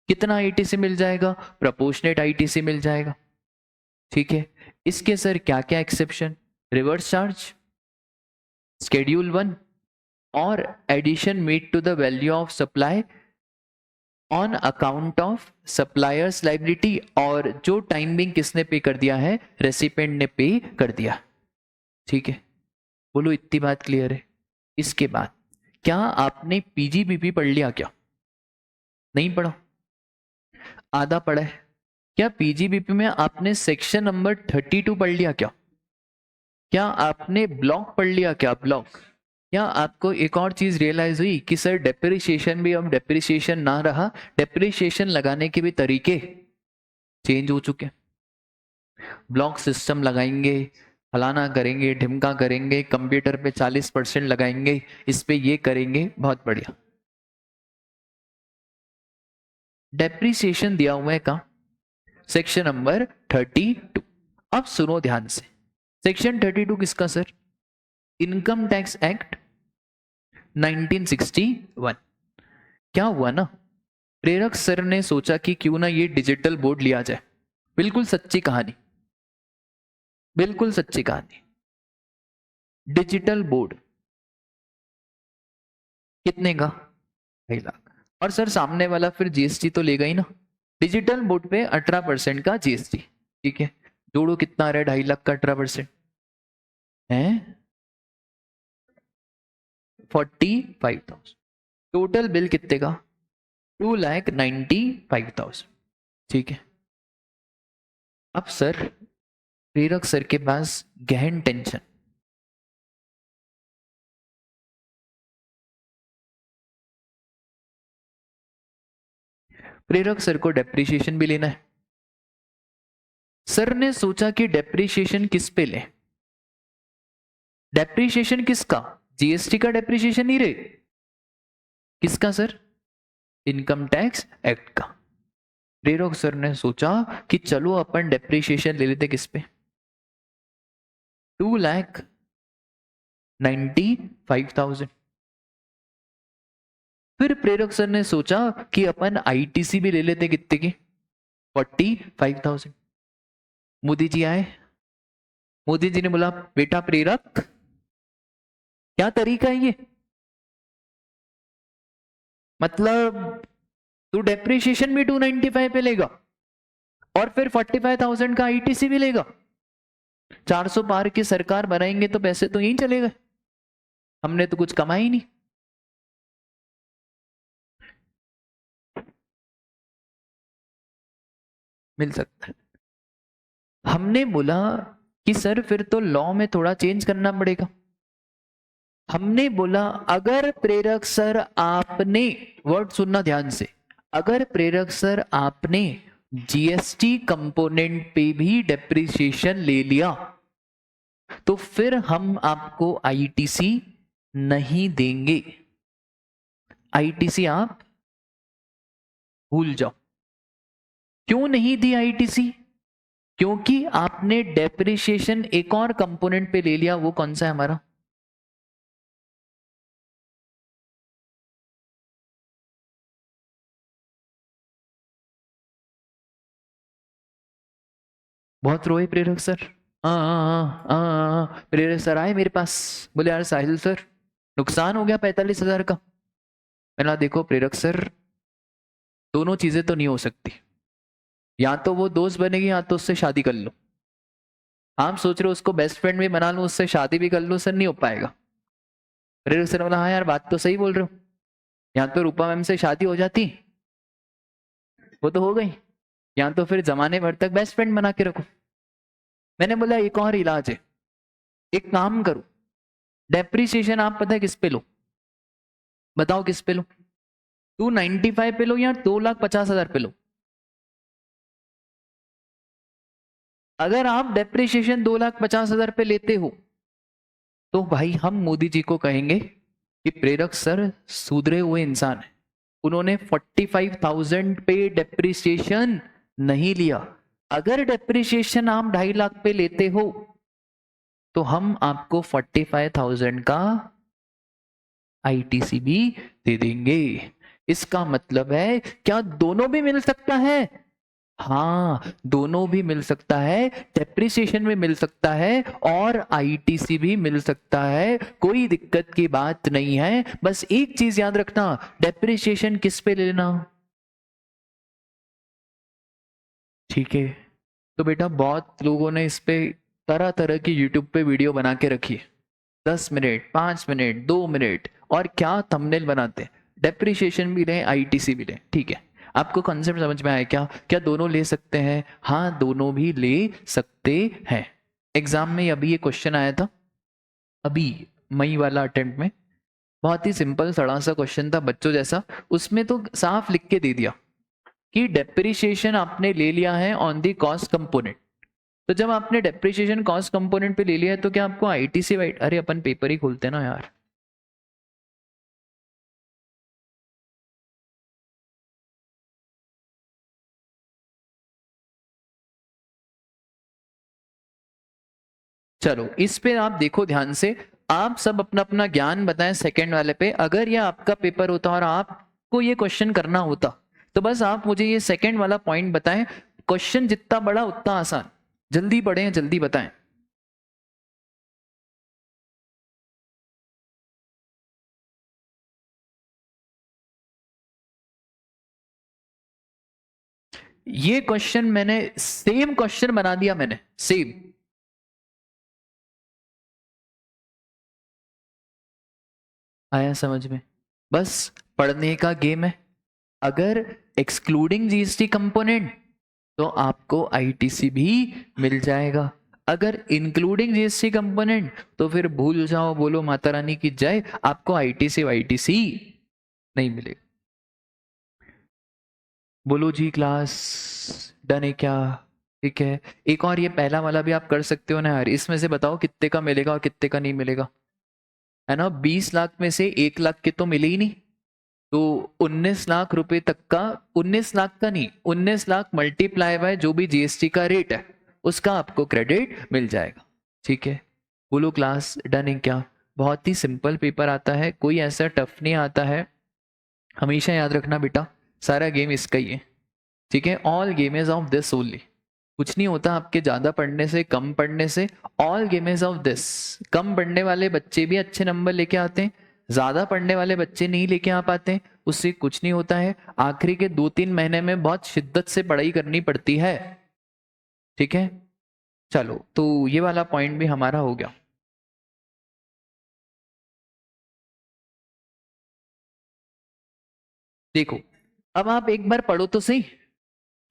A: कितना आईटीसी मिल जाएगा? प्रपोर्शनेट आईटीसी मिल जाएगा, ठीक है? इसके सर क्या क्या एक्सेप्शन? रिवर्स चार्ज, शेड्यूल 1 और addition made to the value of supply on account of suppliers liability, और जो टाइमिंग किसने पे कर दिया है? रेसिपेंट ने पे कर दिया, ठीक है? बोलो इतनी बात क्लियर है? इसके बाद क्या आपने पीजीबीपी पढ़ लिया? क्या नहीं पढ़ा? आधा पढ़ा है। क्या पीजीबीपी में आपने सेक्शन नंबर 32 पढ़ लिया? क्या आपने ब्लॉक पढ़ लिया? क्या ब्लॉक? क्या आपको एक और चीज रियलाइज हुई कि सर डेप्रिसिएशन भी अब डेप्रिसिएशन ना रहा, डेप्रिसिएशन लगाने के भी तरीके चेंज हो चुके? ब्लॉक सिस्टम लगाएंगे, फलाना करेंगे, ढिमका करेंगे, कंप्यूटर पे 40% लगाएंगे, इस पे ये करेंगे, बहुत बढ़िया। डेप्रिसिएशन दिया हुआ है का सेक्शन नंबर 32। अब सुनो ध्यान से, सेक्शन 32 किसका सर? Income tax act 1961। क्या हुआ ना, प्रेरक सर ने सोचा कि क्यों ना ये डिजिटल बोर्ड लिया जाए। बिल्कुल सच्ची कहानी, बिल्कुल सच्ची कहानी। डिजिटल बोर्ड कितने का? 2.5 लाख। और सर सामने वाला फिर जीएसटी तो लेगा ही ना। डिजिटल बोर्ड पे 18% का जीएसटी, ठीक है? जोड़ो कितना आ रहा है 2.5 लाख का 18% है? 45,000। टोटल बिल कितने का? 2,95,000, ठीक है? अब सर प्रेरक सर के पास गहन टेंशन, प्रेरक सर को डेप्रिसिएशन भी लेना है। सर ने सोचा कि डेप्रिसिएशन किस पे ले? डेप्रिसिएशन किसका? जीएसटी का डेप्रिसिएशन ही रे। किसका सर? इनकम टैक्स एक्ट का। प्रेरक सर ने सोचा कि चलो अपन डेप्रिसिएशन ले लेते किस पे? 2,95,000। फिर प्रेरक सर ने सोचा कि अपन आईटीसी भी ले लेते, कितने की? 45,000। मोदी जी आए, मोदी जी ने बोला बेटा प्रेरक, क्या तरीका है ये? मतलब तू डेप्रिसिएशन भी 295 पे लेगा और फिर 45,000 का आईटीसी भी लेगा? 400 पार की सरकार बनाएंगे तो पैसे तो यहीं चले गए, हमने तो कुछ कमाई नहीं। मिल सकता है। हमने बोला कि सर फिर तो लॉ में थोड़ा चेंज करना पड़ेगा। हमने बोला अगर प्रेरक सर आपने, वर्ड सुनना ध्यान से, अगर प्रेरक सर आपने जीएसटी कंपोनेंट पे भी डेप्रिसिएशन ले लिया तो फिर हम आपको आईटीसी नहीं देंगे। आईटीसी आप भूल जाओ। क्यों नहीं दी आईटीसी? क्योंकि आपने डेप्रिसिएशन एक और कंपोनेंट पे ले लिया। वो कौन सा है हमारा? बहुत रोए प्रेरक सर। प्रेरक सर आए मेरे पास, बोले यार साहिल सर नुकसान हो गया 45,000 का। मैंने देखो प्रेरक सर, दोनों चीजें तो नहीं हो सकती, या तो वो दोस्त बनेगी या तो उससे शादी कर लो। आप सोच रहे हो उसको बेस्ट फ्रेंड भी बना लूं, उससे शादी भी कर लूं, सर नहीं हो पाएगा। फिर सर बोला हाँ यार बात तो सही बोल रहे हो, यहाँ तो रूपा मैम से शादी हो जाती, वो तो हो गई, यहाँ तो फिर जमाने भर तक बेस्ट फ्रेंड बना के रखो। मैंने बोला एक और इलाज है, एक काम करो, डेप्रिसिएशन आप पता है किस पे लो, बताओ किस पे लो, 295 पे लो या 2,50,000 पे लो। अगर आप डेप्रिसिएशन 2,50,000 पे लेते हो तो भाई हम मोदी जी को कहेंगे कि प्रेरक सर सुधरे हुए इंसान है, उन्होंने 45,000 पे डेप्रिसिएशन नहीं लिया। अगर डेप्रिसिएशन आप 2.5 लाख पे लेते हो तो हम आपको 45,000 का आईटीसी भी दे देंगे। इसका मतलब है क्या दोनों भी मिल सकता है? हाँ दोनों भी मिल सकता है, डेप्रिसिएशन भी मिल सकता है और आईटीसी भी मिल सकता है, कोई दिक्कत की बात नहीं है। बस एक चीज याद रखना, डेप्रिसिएशन किस पे लेना, ठीक है? तो बेटा बहुत लोगों ने इस पे तरह तरह की यूट्यूब पे वीडियो बना के रखी है, 10 मिनट 5 मिनट 2 मिनट, और क्या थंबनेल बनाते हैं, डेप्रिसिएशन भी लें आईटीसी भी लें, ठीक है? आपको कॉन्सेप्ट समझ में आया क्या? क्या दोनों ले सकते हैं? हाँ दोनों भी ले सकते हैं। एग्जाम में अभी ये क्वेश्चन आया था, अभी मई वाला अटेम्प्ट में, बहुत ही सिंपल सड़ा सा क्वेश्चन था बच्चों जैसा, उसमें तो साफ लिख के दे दिया कि डेप्रिसिएशन आपने ले लिया है ऑन दी कॉस्ट कंपोनेंट। तो जब आपने डेप्रिसिएशन कॉस्ट कंपोनेंट पे ले लिया है तो क्या आपको आईटीसी वाइट, अरे अपन पेपर ही खोलते हैं ना यार। चलो इस पे आप देखो ध्यान से, आप सब अपना अपना ज्ञान बताएं सेकंड वाले पे। अगर ये आपका पेपर होता और आपको ये क्वेश्चन करना होता तो बस आप मुझे ये सेकंड वाला पॉइंट बताएं, क्वेश्चन जितना बड़ा उतना आसान, जल्दी पढ़ें जल्दी बताएं। ये क्वेश्चन मैंने सेम क्वेश्चन बना दिया, मैंने सेम। आया समझ में? बस पढ़ने का गेम है। अगर एक्सक्लूडिंग जीएसटी कंपोनेंट तो आपको आईटीसी भी मिल जाएगा, अगर इंक्लूडिंग जीएसटी कंपोनेंट तो फिर भूल जाओ, बोलो माता रानी की जय, आपको आईटीसी वाईटीसी नहीं मिलेगा। बोलो जी क्लास डन है क्या? ठीक है, एक और ये पहला वाला भी आप कर सकते हो ना यार, इसमें से बताओ कितने का मिलेगा और कितने का नहीं मिलेगा, है ना? 20 लाख में से 1 लाख के तो मिले ही नहीं, तो 19 लाख रुपए तक का, 19 लाख का नहीं, 19 लाख मल्टीप्लाई बाय जो भी जीएसटी का रेट है उसका आपको क्रेडिट मिल जाएगा, ठीक है? बोलो क्लास डन है क्या? बहुत ही सिंपल पेपर आता है, कोई ऐसा टफ नहीं आता है। हमेशा याद रखना बेटा, सारा गेम इसका ही है, ठीक है? All game is of this only, कुछ नहीं होता आपके ज्यादा पढ़ने से कम पढ़ने से, all game is of this. कम पढ़ने वाले बच्चे भी अच्छे नंबर लेके आते हैं, ज्यादा पढ़ने वाले बच्चे नहीं लेके आ पाते, उससे कुछ नहीं होता है। आखिरी के 2-3 महीने में बहुत शिद्दत से पढ़ाई करनी पड़ती है, ठीक है? चलो तो ये वाला पॉइंट भी हमारा हो गया। देखो अब आप एक बार पढ़ो तो सही,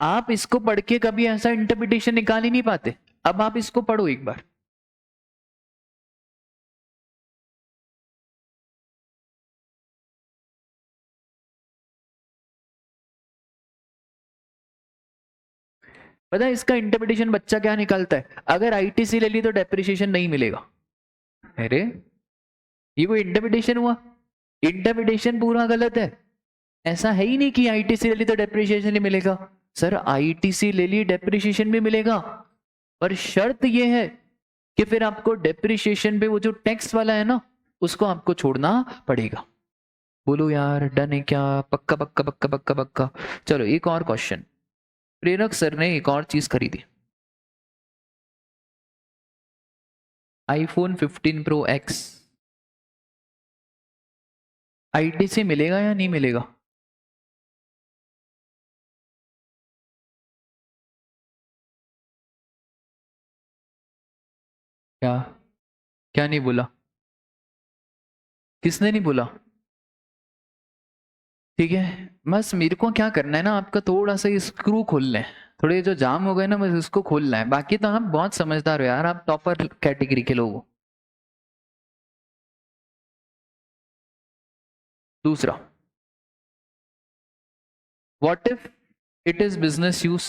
A: आप इसको पढ़ के कभी ऐसा इंटरप्रिटेशन निकाल ही नहीं पाते, अब आप इसको पढ़ो एक बार। पता है इसका इंटरप्रिटेशन बच्चा क्या निकालता है? अगर आईटीसी ले ली तो डेप्रिसिएशन नहीं मिलेगा। अरे ये कोई इंटरप्रिटेशन हुआ? इंटरप्रिटेशन पूरा गलत है। ऐसा है ही नहीं कि आईटीसी ले ली तो डेप्रिसिएशन ही मिलेगा। सर आईटीसी ले ली डेप्रिसिएशन भी मिलेगा, पर शर्त ये है कि फिर आपको डेप्रिसिएशन पे वो जो टैक्स वाला है ना उसको आपको छोड़ना पड़ेगा। बोलो यार डन है क्या? पक्का पक्का पक्का पक्का पक्का। चलो एक और क्वेश्चन, प्रेरक सर ने एक और चीज खरीदी, आईफोन 15 प्रो एक्स, आईटीसी मिलेगा या नहीं मिलेगा? क्या क्या नहीं बोला? किसने नहीं बोला? ठीक है, बस मेरे को क्या करना है ना, आपका थोड़ा सा स्क्रू खोलना है, थोड़े जो जाम हो गए ना बस उसको खोलना है। बाकी तो आप बहुत समझदार हो यार, आप टॉपर कैटेगरी के लोग हो। दूसरा, what if it is business use?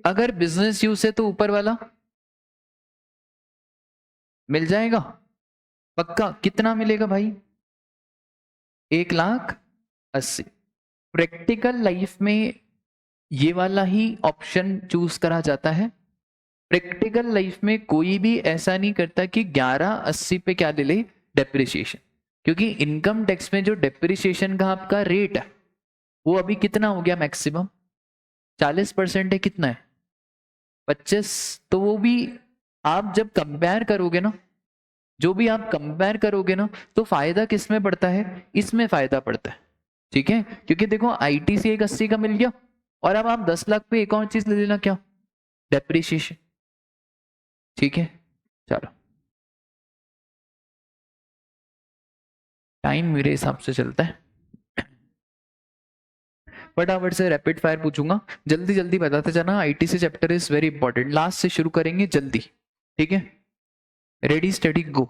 A: अगर बिजनेस यूज है तो ऊपर वाला मिल जाएगा पक्का? कितना मिलेगा भाई? 1,80,000। प्रैक्टिकल लाइफ में ये वाला ही ऑप्शन चूज करा जाता है। प्रैक्टिकल लाइफ में कोई भी ऐसा नहीं करता कि 11,80 पे क्या ले ले, डेप्रिसिएशन। क्योंकि इनकम टैक्स में जो डेप्रिसिएशन का आपका रेट है वो अभी कितना हो गया मैक्सिमम? 40% है, कितना है? 25। तो वो भी आप जब कंपेयर करोगे ना, जो भी आप कंपेयर करोगे ना, तो फायदा किस में पड़ता है? इसमें फायदा पड़ता है। ठीक है, क्योंकि देखो आईटीसी 1,80 का मिल गया, और अब आप 10 लाख पे एक और चीज ले लेना, क्या? डेप्रिसिएशन। ठीक है, चलो टाइम मेरे हिसाब से चलता है, फटाफट से रैपिड फायर पूछूंगा, जल्दी जल्दी बताते जाना। ITC chapter is very important, last से शुरू करेंगे जल्दी। ठीक है, रेडी स्टडी गो।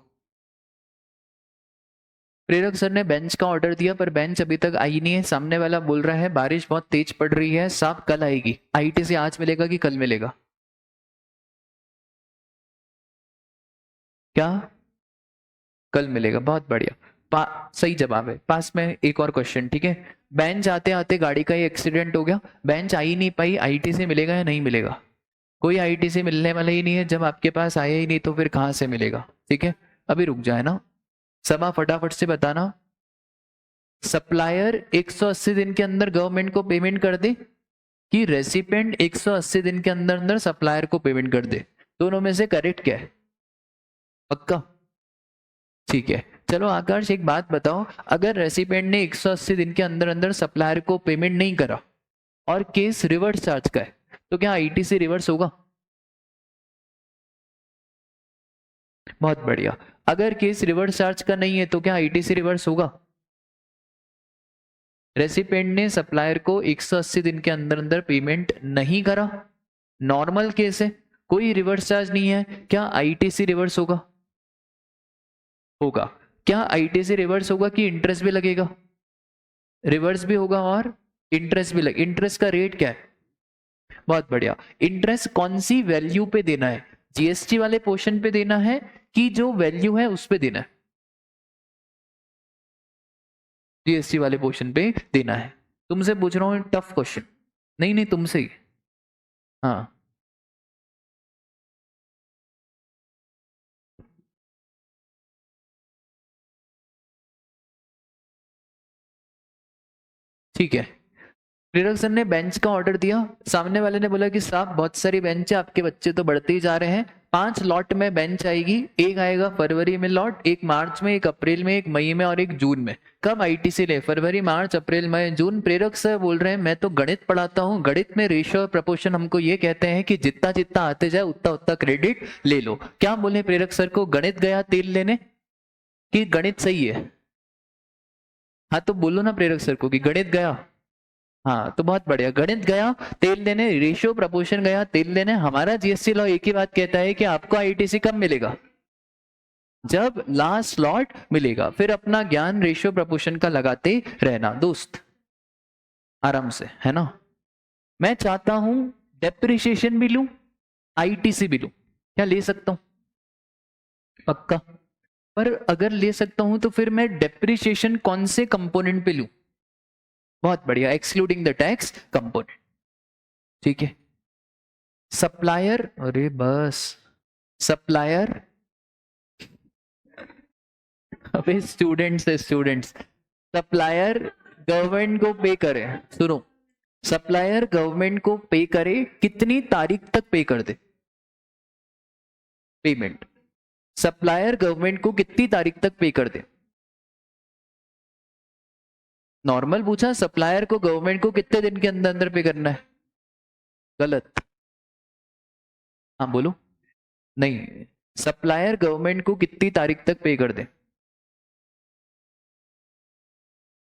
A: प्रेरक सर ने बेंच का ऑर्डर दिया पर बेंच अभी तक आई नहीं है, सामने वाला बोल रहा है बारिश बहुत तेज पड़ रही है, साहब कल आएगी। आईटीसी आज मिलेगा कि कल मिलेगा? क्या? कल मिलेगा, बहुत बढ़िया। सही जवाब है। पास में एक और क्वेश्चन, ठीक है। बेंच आते आते गाड़ी का ही एक्सीडेंट हो गया, बेंच आ ही नहीं पाई, आईटीसी मिलेगा या नहीं मिलेगा? कोई आईटीसी मिलने वाला ही नहीं है, जब आपके पास आया ही नहीं तो फिर कहां से मिलेगा? ठीक है, अभी रुक जाए ना, सभा फटाफट से बताना। सप्लायर 180 दिन के अंदर गवर्नमेंट को पेमेंट कर दे, कि रेसिपेंट 180 दिन के अंदर अंदर सप्लायर को पेमेंट कर दे? दोनों में से करेक्ट क्या है? पक्का? ठीक है, चलो आकाश एक बात बताओ, अगर रेसिपेंट ने 180 दिन के अंदर अंदर सप्लायर को पेमेंट नहीं करा और केस रिवर्स चार्ज का है, तो क्या आईटीसी रिवर्स होगा? बहुत बढ़िया। अगर केस रिवर्स चार्ज का नहीं है तो क्या आईटीसी रिवर्स होगा? रेसिपेंट ने सप्लायर को 180 दिन के अंदर अंदर पेमेंट नहीं करा, नॉर्मल केस है, कोई रिवर्स चार्ज नहीं है, क्या आईटीसी रिवर्स होगा? होगा। क्या आईटीसी रिवर्स होगा कि इंटरेस्ट भी लगेगा? रिवर्स भी होगा और इंटरेस्ट भी लगे। इंटरेस्ट का रेट क्या है? बहुत बढ़िया। इंटरेस्ट कौन सी वैल्यू पे देना है? जीएसटी वाले पोर्शन पे देना है कि जो वैल्यू है उस पे देना है? जीएसटी वाले पोर्शन पे देना है। तुमसे पूछ रहा हूं टफ क्वेश्चन। नहीं नहीं, तुमसे ही। हाँ, ठीक है। प्रेरक सर ने बेंच का ऑर्डर दिया, सामने वाले ने बोला कि साहब बहुत सारी बेंच है, आपके बच्चे तो बढ़ते ही जा रहे हैं, 5 लॉट में बेंच आएगी, एक आएगा फरवरी में लॉट, एक मार्च में, एक अप्रैल में, एक मई में और एक जून में। कब आईटीसी ले? फरवरी, मार्च, अप्रैल, मई, जून। प्रेरक सर बोल रहे हैं मैं तो गणित पढ़ाता हूँ, गणित में रेशियो और प्रपोर्शन हमको ये कहते हैं कि जितना जितना आते जाए उतना उतना क्रेडिट ले लो। क्या बोले प्रेरक सर को? गणित गया तेल लेने, कि गणित सही है? हाँ तो बोलो ना प्रेरक सर को कि गणित गया। हाँ तो बहुत बढ़िया, गणित गया तेल लेने, रेशियो प्रपोर्शन गया तेल लेने। हमारा जीएसटी लॉ एक ही बात कहता है कि आपको आईटीसी कब मिलेगा? जब लास्ट स्लॉट मिलेगा। फिर अपना ज्ञान रेशियो प्रपोर्शन का लगाते रहना दोस्त, आराम से, है ना। मैं चाहता हूं डेप्रिसिएशन भी लूं, आईटीसी भी लूं, क्या ले सकता हूं? पक्का? पर अगर ले सकता हूं तो फिर मैं डेप्रिसिएशन कौन से कंपोनेंट पे लूं? बहुत बढ़िया, एक्सक्लूडिंग द टैक्स कंपोनेंट। ठीक है। सप्लायर, अरे बस, सप्लायर, अबे स्टूडेंट्स है स्टूडेंट्स। सप्लायर गवर्नमेंट को पे करे, सुनो, सप्लायर गवर्नमेंट को पे करे, कितनी तारीख तक पे कर दे पेमेंट? सप्लायर गवर्नमेंट को कितनी तारीख तक पे कर दे? नॉर्मल पूछा, सप्लायर को गवर्नमेंट को कितने दिन के अंदर अंदर पे करना है? गलत। हाँ बोलो। नहीं, सप्लायर गवर्नमेंट को कितनी तारीख तक पे कर दे?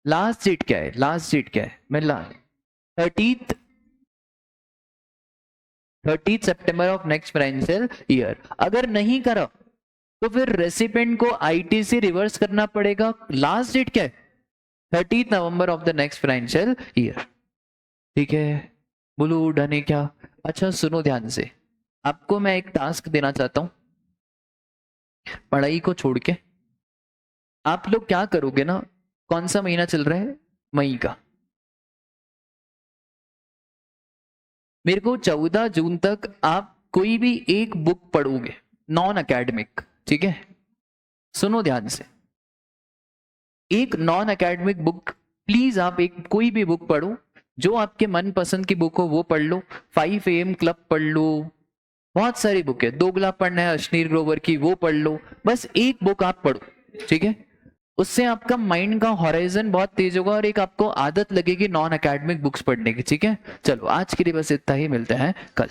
A: लास्ट डेट क्या है? लास्ट डेट क्या है? मैं 30 सितंबर ऑफ नेक्स्ट फाइनेंशियल ईयर। अगर नहीं करा तो फिर रेसिपेंट को आईटीसी रिवर्स करना पड़ेगा। लास्ट डेट क्या है? 30 November of the next financial year. ठीक है, बोलो डन है क्या? अच्छा सुनो ध्यान से, आपको मैं एक टास्क देना चाहता हूं। पढ़ाई को छोड़ के आप लोग क्या करोगे ना, कौन सा महीना चल रहा है? मई का। मेरे को 14 जून तक आप कोई भी एक बुक पढ़ोगे, नॉन अकेडमिक, ठीक है? सुनो ध्यान से, एक नॉन अकेडमिक बुक प्लीज, आप एक कोई भी बुक पढ़ो, जो आपके मन पसंद की बुक हो वो पढ़ लो। 5 AM क्लब पढ़ लो, बहुत सारी बुक है, दोगला पढ़ना है अश्नीर ग्रोवर की, वो पढ़ लो। बस एक बुक आप पढ़ो, ठीक है? उससे आपका माइंड का हॉराइजन बहुत तेज होगा और एक आपको आदत लगेगी नॉन अकेडमिक बुक्स पढ़ने की, ठीक है? चलो आज के लिए बस इतना ही, मिलते हैं कल।